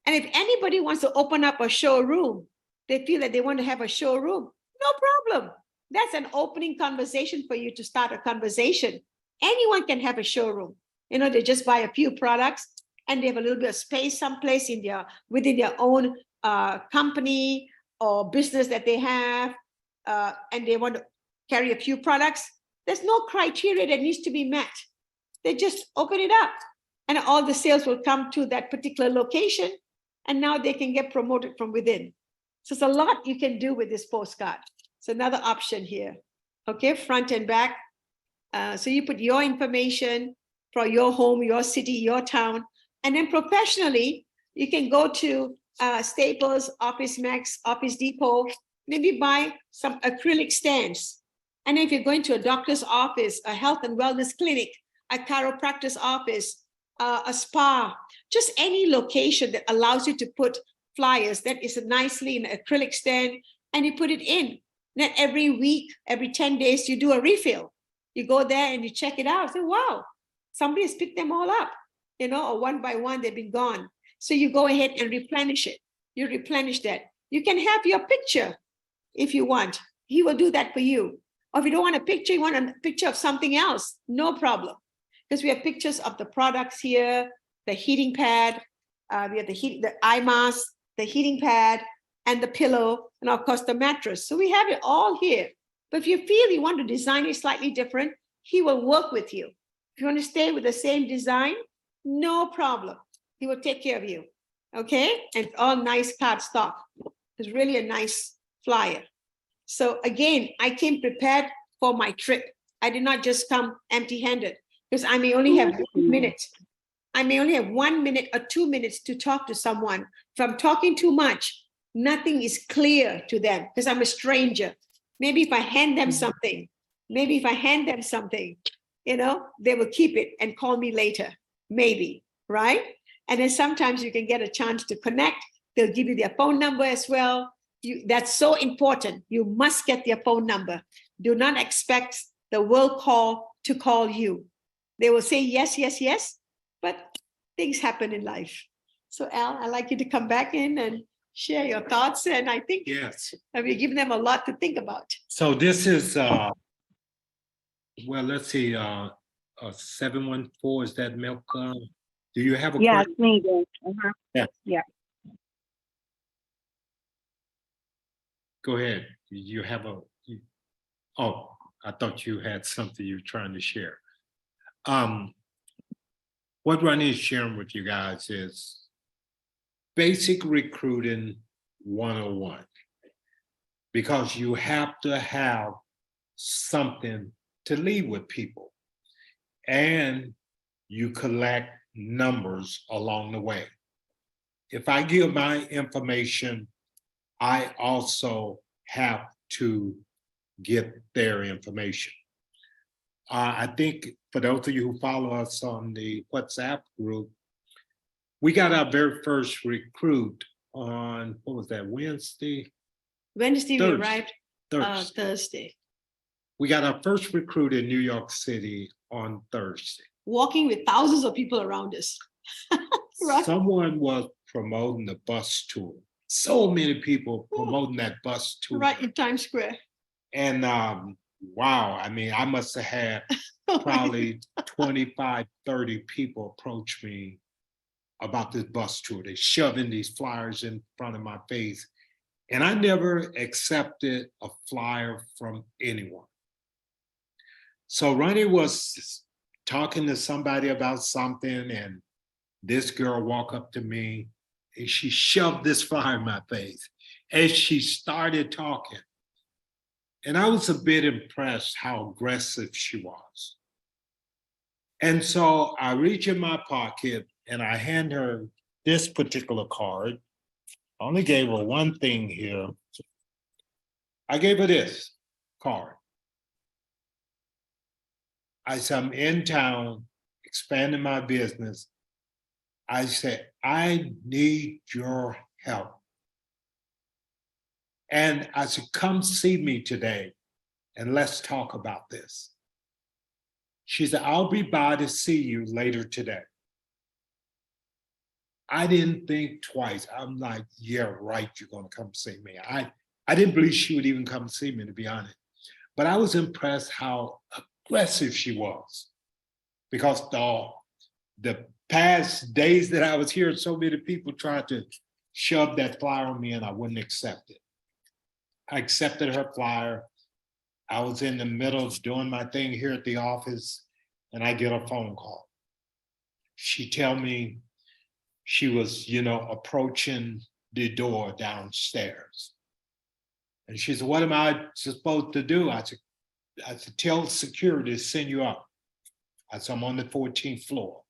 And if anybody wants to open up a showroom, they feel that they want to have a showroom, no problem. That's an opening conversation for you to start a conversation. Anyone can have a showroom. They just buy a few products and they have a little bit of space someplace within their own company or business that they have, and they want to carry a few products. There's no criteria that needs to be met. They just open it up and all the sales will come to that particular location, and now they can get promoted from within. So it's a lot you can do with this postcard. It's another option here. Okay, front and back. So you put your information for your home, your city, your town, and then professionally, you can go to Staples, Office Max, Office Depot, maybe buy some acrylic stands. And if you're going to a doctor's office, a health and wellness clinic, a chiropractor's office, a spa, just any location that allows you to put flyers that is nicely in an acrylic stand, and you put it in. Then every week, every 10 days, you do a refill. You go there and you check it out. Say, wow, somebody has picked them all up, or one by one, they've been gone. So you go ahead and replenish it. You replenish that. You can have your picture if you want. He will do that for you. Or if you don't want a picture, you want a picture of something else, no problem. Because we have pictures of the products here, the heating pad, we have the eye mask, the heating pad, and the pillow, and of course the mattress. So we have it all here. But if you feel you want to design it slightly different, he will work with you. If you want to stay with the same design, no problem. He will take care of you. Okay? And all nice cardstock. It's really a nice flyer. So again, I came prepared for my trip. I did not just come empty-handed because I may only have 1 minute. I may only have 1 minute or 2 minutes to talk to someone. If I'm talking too much, nothing is clear to them because I'm a stranger. Maybe if I hand them something, you know, they will keep it and call me later, maybe, right? And then sometimes you can get a chance to connect. They'll give you their phone number as well. That's so important. You must get their phone number. Do not expect the world to call you. They will say yes, yes, yes, but things happen in life. So Al, I'd like you to come back in and share your thoughts. And I think Yes. we're giving them a lot to think about. So this is, well, let's see, 714, is that Milk? Do you have a Yeah, question? it's me, Dave. Uh-huh. Yeah. Yeah. Go ahead. You have oh, I thought you had something you were trying to share. What Rani is sharing with you guys is basic recruiting 101, because you have to have something to leave with people, and you collect numbers along the way. If I give my information, I also have to get their information. I think for those of you who follow us on the WhatsApp group, we got our very first recruit on, what was that, Wednesday? Wednesday, we Thursday. arrived Thursday. We got our first recruit in New York City on Thursday. Walking with thousands of people around us. Right. Someone was promoting the bus tour. So many people promoting that bus tour. Right in Times Square. And wow, I mean, I must have had probably 25, 30 people approach me about this bus tour. They shoving these flyers in front of my face. And I never accepted a flyer from anyone. So Rani was talking to somebody about something, and this girl walked up to me and she shoved this flyer in my face as she started talking. And I was a bit impressed how aggressive she was. And so I reach in my pocket and I hand her this particular card. I only gave her one thing here. I gave her this card. I said, I'm in town, expanding my business. I said, I need your help. And I said, come see me today and let's talk about this. She said, I'll be by to see you later today. I didn't think twice. I'm like, yeah, right, you're gonna come see me. I didn't believe she would even come see me, to be honest. But I was impressed how aggressive she was, because the past days that I was here, so many people tried to shove that flyer on me and I wouldn't accept it. I accepted her flyer. I was in the middle of doing my thing here at the office and I get a phone call. She tell me she was, approaching the door downstairs. And she said, what am I supposed to do? I said, tell security to send you up. I said, I'm on the 14th floor.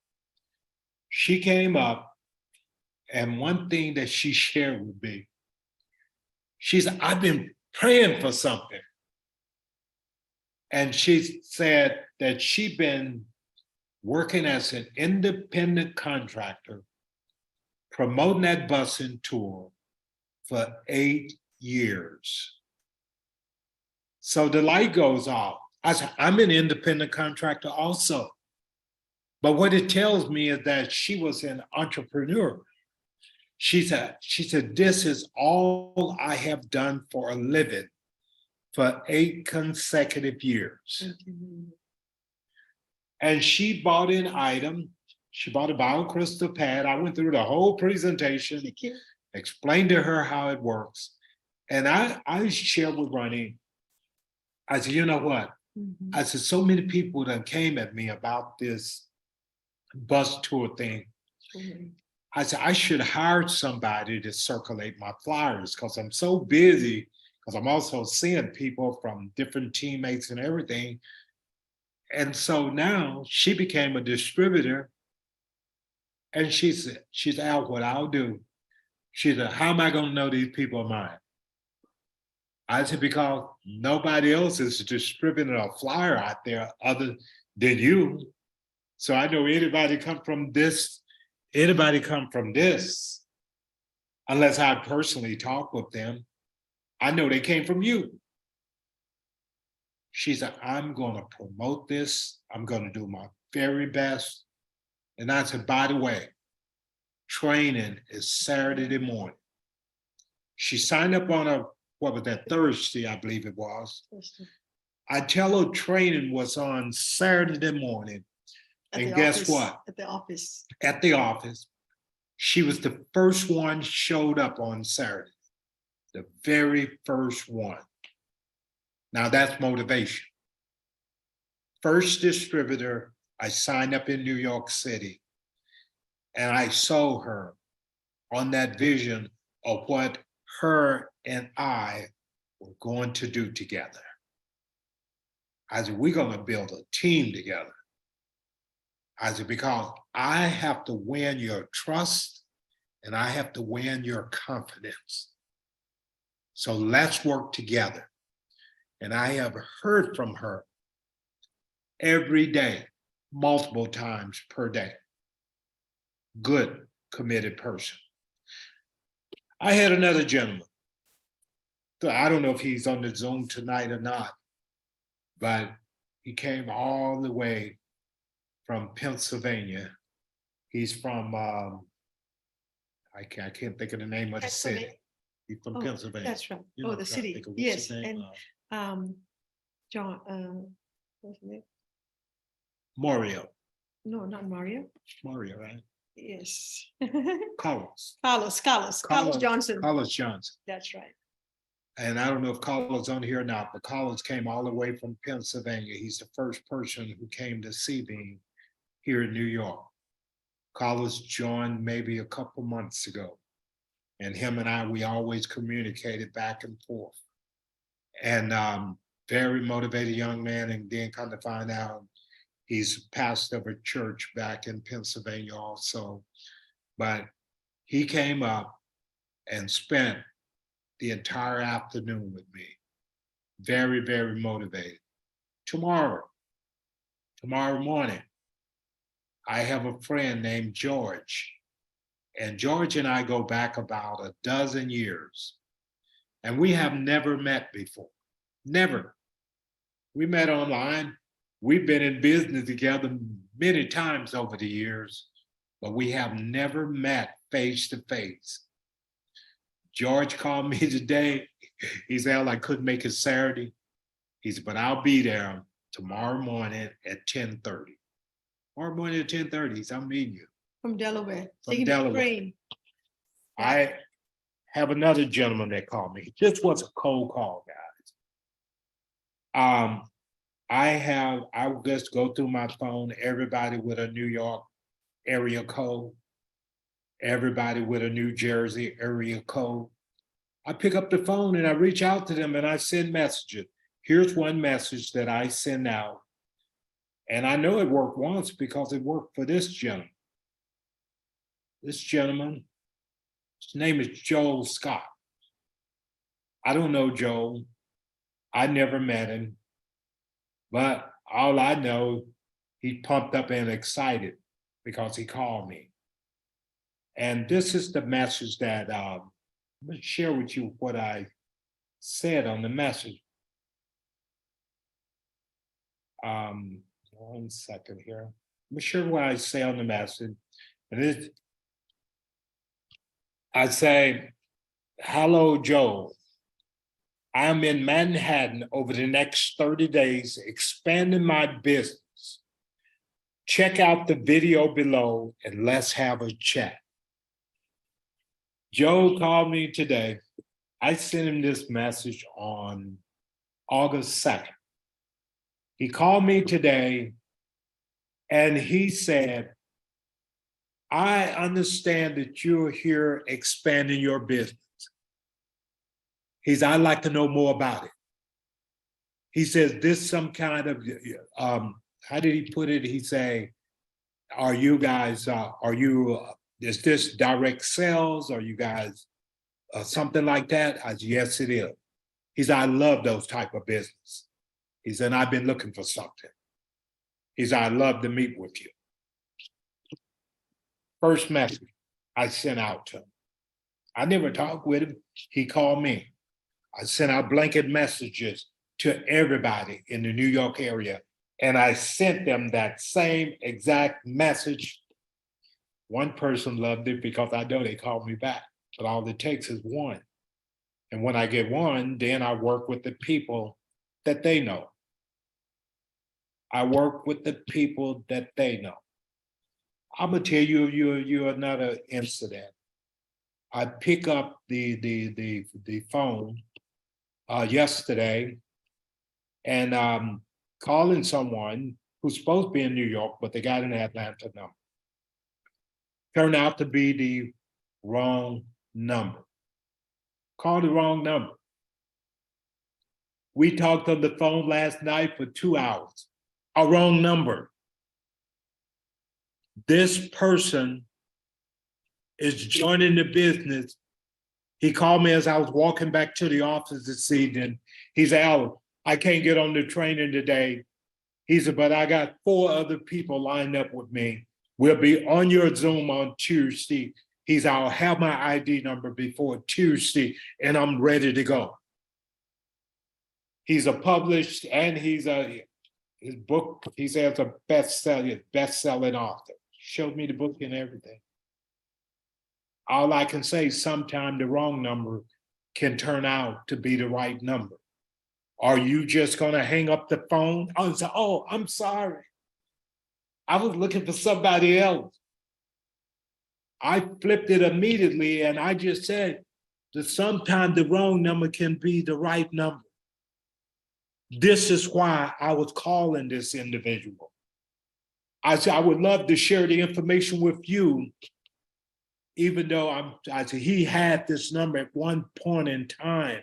She came up, and one thing that she shared with me, she said, I've been praying for something. And she said that she'd been working as an independent contractor, promoting that busing tour for 8 years. So the light goes off. I said, I'm an independent contractor also. But what it tells me is that she was an entrepreneur. She said, this is all I have done for a living for 8 consecutive years. And she bought an item. She bought a Biocrystal pad. I went through the whole presentation, explained to her how it works. And I shared with Rani, I said, you know what? I said, so many people that came at me about this bus tour thing. Mhm. I said, I should hire somebody to circulate my flyers because I'm so busy, because I'm also seeing people from different teammates and everything. And so now she became a distributor. And she said, Al, what I'll do. She said, how am I going to know these people are mine? I said, because nobody else is distributing a flyer out there other than you. So I know anybody come from this, unless I personally talk with them, I know they came from you. She said, I'm going to promote this. I'm going to do my very best. And I said, by the way, training is Saturday morning. She signed up on what was that, Thursday, I believe it was. I tell her training was on Saturday morning. And guess what? At the office. At the office. She was the first one showed up on Saturday. The very first one. Now that's motivation. First distributor, I signed up in New York City. And I saw her on that vision of what her and I were going to do together. I said, we're going to build a team together. I said, because I have to win your trust and I have to win your confidence. So let's work together. And I have heard from her every day, multiple times per day. Good, committed person. I had another gentleman. I don't know if he's on the Zoom tonight or not, but he came all the way from Pennsylvania. He's from, I can't think of the name of the city. He's from Pennsylvania. That's right. You know, The city. what's Yes. his name? And John, what's his name? Mario. No, not Mario. Mario, right? Yes. Carlos. Carlos Johnson. Carlos Johnson. That's right. And I don't know if Carlos on here or not, but Carlos came all the way from Pennsylvania. He's the first person who came to CsAM here in New York. Carlos joined maybe a couple months ago. And him and I, we always communicated back and forth. And very motivated young man, and then come to find out he's pastor of a church back in Pennsylvania also. But he came up and spent the entire afternoon with me. Very, very motivated. Tomorrow morning, I have a friend named George. And George and I go back about a dozen years. And we have never met before. Never. We met online. We've been in business together many times over the years, but we have never met face to face. George called me today. He said, I couldn't make it Saturday. He said, but I'll be there tomorrow morning at 10:30. Tomorrow morning at 10:30, he said, I'm meeting you. From Delaware. From Taking the Delaware. train. I have another gentleman that called me. This was a cold call, guys. I will just go through my phone, everybody with a New York area code, everybody with a New Jersey area code. I pick up the phone and I reach out to them and I send messages. Here's one message that I send out. And I know it worked once because it worked for this gentleman. This gentleman, his name is Joel Scott. I don't know Joel. I never met him. But all I know, he's pumped up and excited because he called me. And this is the message that, let me share with you what I said on the message. One second here. Let me share what I say on the message. And I say, hello, Joel. I'm in Manhattan over the next 30 days, expanding my business. Check out the video below and let's have a chat. Joe called me today. I sent him this message on August 2nd. He called me today and he said, I understand that you're here expanding your business. I'd like to know more about it. He says, this some kind of, how did he put it? He say, are you guys, is this direct sales? Are you guys something like that? I said, yes, it is. He said, I love those type of business. He said, I've been looking for something. He said, I'd love to meet with you. First message I sent out to him. I never talked with him. He called me. I sent out blanket messages to everybody in the New York area, and I sent them that same exact message. One person loved it because I know they called me back, but all it takes is one. And when I get one, then I work with the people that they know. I work with the people that they know. I'm gonna tell you another incident. I pick up the phone yesterday, and calling someone who's supposed to be in New York, but they got an Atlanta number. Turned out to be the wrong number. Called the wrong number. We talked on the phone last night for 2 hours. A wrong number. This person is joining the business. He called me as I was walking back to the office this evening. He said, Al, I can't get on the training today. He said, but I got 4 other people lined up with me. We'll be on your Zoom on Tuesday. He said, I'll have my ID number before Tuesday and I'm ready to go. He's a published and his book, he says a best-selling author. Showed me the book and everything. All I can say, sometimes the wrong number can turn out to be the right number. Are you just gonna hang up the phone? Oh, I'm sorry. I was looking for somebody else. I flipped it immediately and I just said that sometimes the wrong number can be the right number. This is why I was calling this individual. I said, I would love to share the information with you, even though I said he had this number at one point in time.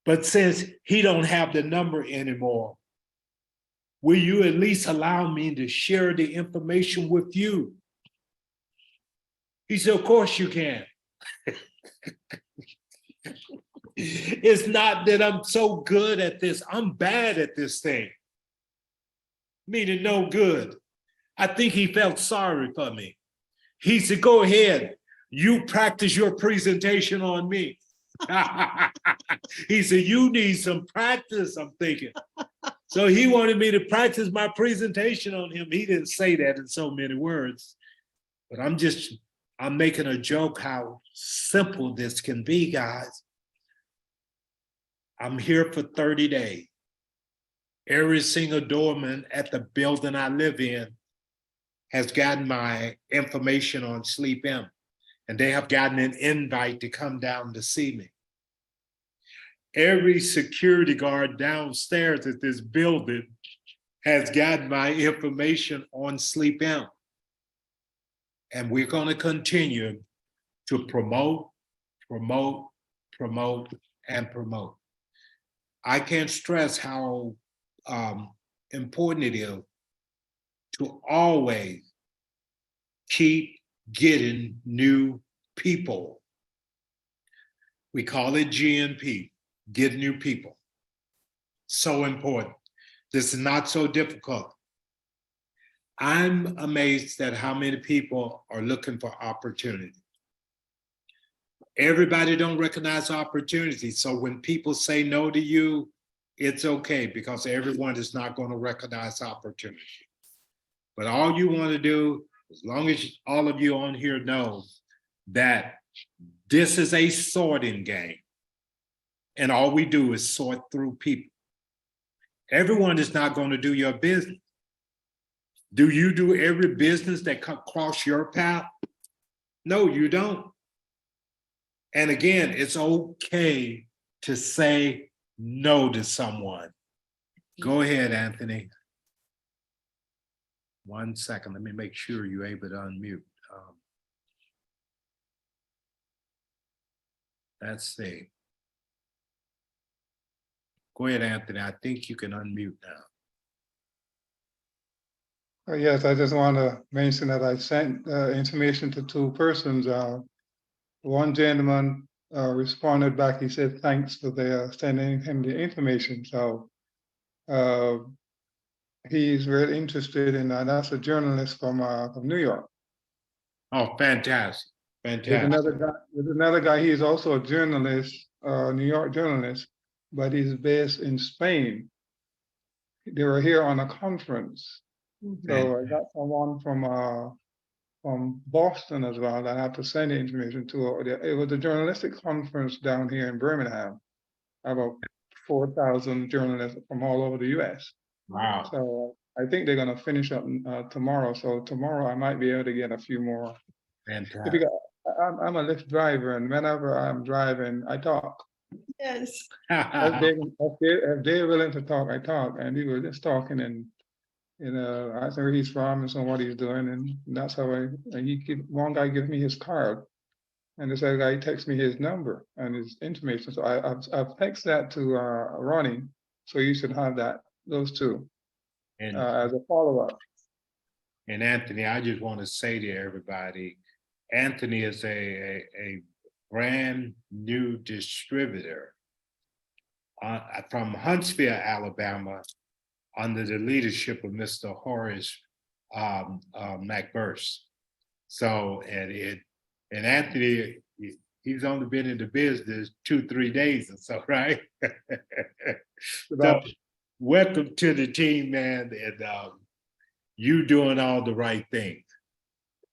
But since he don't have the number anymore, will you at least allow me to share the information with you? He said, of course you can. It's not that I'm so good at this. I'm bad at this thing. Meaning no good. I think he felt sorry for me. He said, go ahead. You practice your presentation on me. He said, you need some practice, I'm thinking. So he wanted me to practice my presentation on him. He didn't say that in so many words, but I'm making a joke how simple this can be, guys. I'm here for 30 days. Every single doorman at the building I live in has gotten my information on SleePM, and they have gotten an invite to come down to see me. Every security guard downstairs at this building has gotten my information on SleePM. And we're going to continue to promote, and promote. I can't stress how important it is to always keep getting new people. We call it GNP, get new people. So important. This is not so difficult. I'm amazed at how many people are looking for opportunity. Everybody don't recognize opportunity. So when people say no to you, it's okay because everyone is not going to recognize opportunity. But all you want to do, as long as all of you on here know that this is a sorting game, and all we do is sort through people. Everyone is not going to do your business. Do you do every business that comes across your path? No, you don't. And again, it's okay to say no to someone. Go ahead, Anthony. 1 second. Let me make sure you're able to unmute. Let's see. Go ahead, Anthony. I think you can unmute now. Yes, I just want to mention that I sent information to two persons. One gentleman responded back. He said, thanks for their sending him the information. So he's very interested in that. That's a journalist from New York. Oh, fantastic. There's another guy, he's also a journalist, New York journalist, but he's based in Spain. They were here on a conference. So I got someone from Boston as well that I have to send the information to. It was a journalistic conference down here in Birmingham. About 4,000 journalists from all over the US. Wow. So I think they're going to finish up tomorrow. So tomorrow I might be able to get a few more. Fantastic. Because I'm a Lyft driver, and whenever I'm driving, I talk. Yes. If they're willing to talk, I talk. And we were just talking, and I asked him where he's from and so what he's doing, and that's how one guy gives me his card, and this other guy texts me his number and his information. So I've texted that to Ronnie, so you should have those two as a follow-up. And Anthony, I just want to say to everybody, Anthony is a brand new distributor from Huntsville, Alabama, under the leadership of Mr. Horace McBurst. So, and Anthony, he's only been in the business 2-3 days or so, right? So, welcome to the team, man. And you doing all the right things,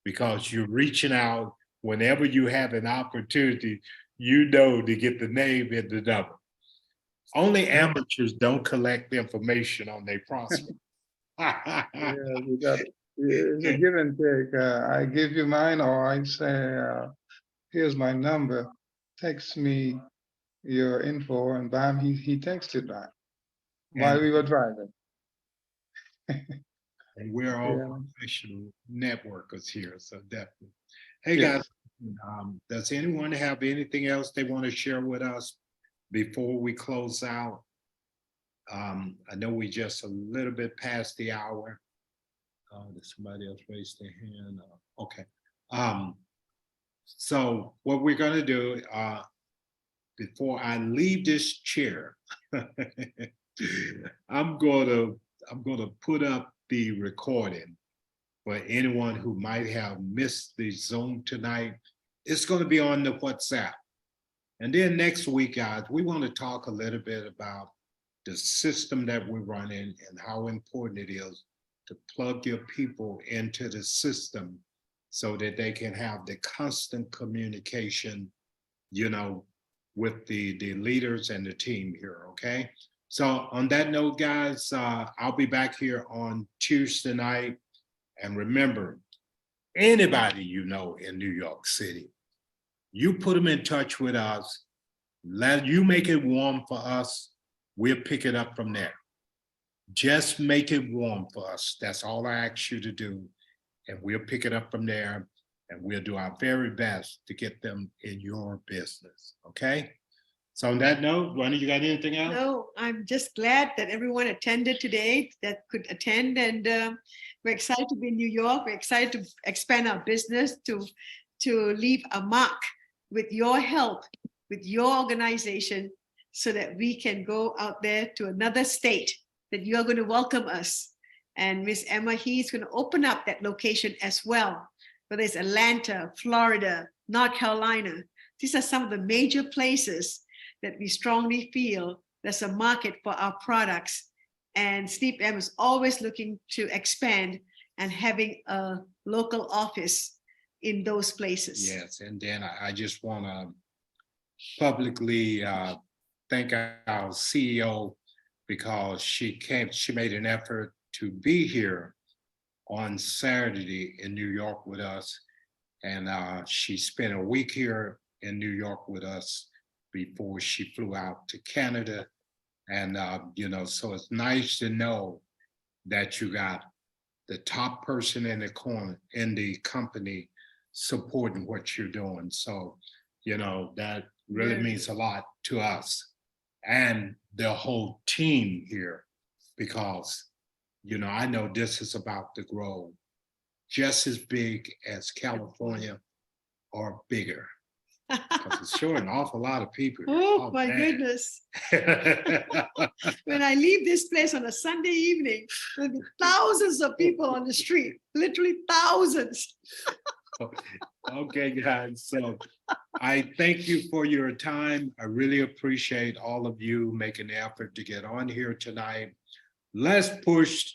because you're reaching out whenever you have an opportunity, to get the name in the number. Only amateurs don't collect information on their prospects. Yeah, you got it. It's a give and take. I give you mine, or I say, here's my number. Text me your info, and bam, he texted back while we were driving. And we're all professional networkers here, so definitely. Hey guys, does anyone have anything else they want to share with us before we close out? I know we just a little bit past the hour. Did somebody else raise their hand? Okay. So what we're gonna do before I leave this chair, I'm gonna put up the recording for anyone who might have missed the Zoom tonight. It's going to be on the WhatsApp. And then next week, guys, we want to talk a little bit about the system that we're running and how important it is to plug your people into the system so that they can have the constant communication, with the leaders and the team here, okay? So on that note, guys, I'll be back here on Tuesday night. And remember, anybody in New York City, you put them in touch with us, let you make it warm for us, we'll pick it up from there. Just make it warm for us. That's all I ask you to do. And we'll pick it up from there, and we'll do our very best to get them in your business, okay? So on that note, Rani, you got anything else? No, I'm just glad that everyone attended today that could attend, and we're excited to be in New York. We're excited to expand our business, to leave a mark with your help, with your organization, so that we can go out there to another state, that you are going to welcome us. And Miss Emma, he's going to open up that location as well, whether it's Atlanta, Florida, North Carolina. These are some of the major places that we strongly feel there's a market for our products. And SleePM is always looking to expand and having a local office in those places. Yes, and then I just want to publicly thank our CEO, because she made an effort to be here on Saturday in New York with us. And she spent a week here in New York with us before she flew out to Canada. And, so it's nice to know that you got the top person in the corner in the company supporting what you're doing. So, you know, that really means a lot to us and the whole team here, because, you know, I know this is about to grow just as big as California or bigger. Because it's showing an awful lot of people. Oh, my man. goodness. When I leave this place on a Sunday evening, there'll be thousands of people on the street, literally thousands. Okay, guys. So I thank you for your time. I really appreciate all of you making the effort to get on here tonight. Let's push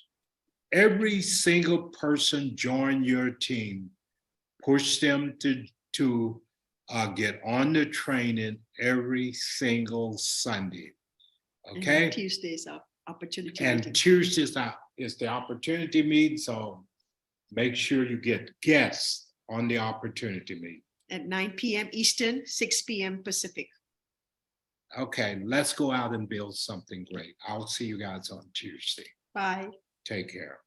every single person join your team. Push them to get on the training every single Sunday. Okay. And Tuesdays are opportunity. And meeting. Tuesdays is the opportunity meeting. So make sure you get guests on the opportunity meeting. At 9 p.m. Eastern, 6 p.m. Pacific. Okay, let's go out and build something great. I'll see you guys on Tuesday. Bye. Take care.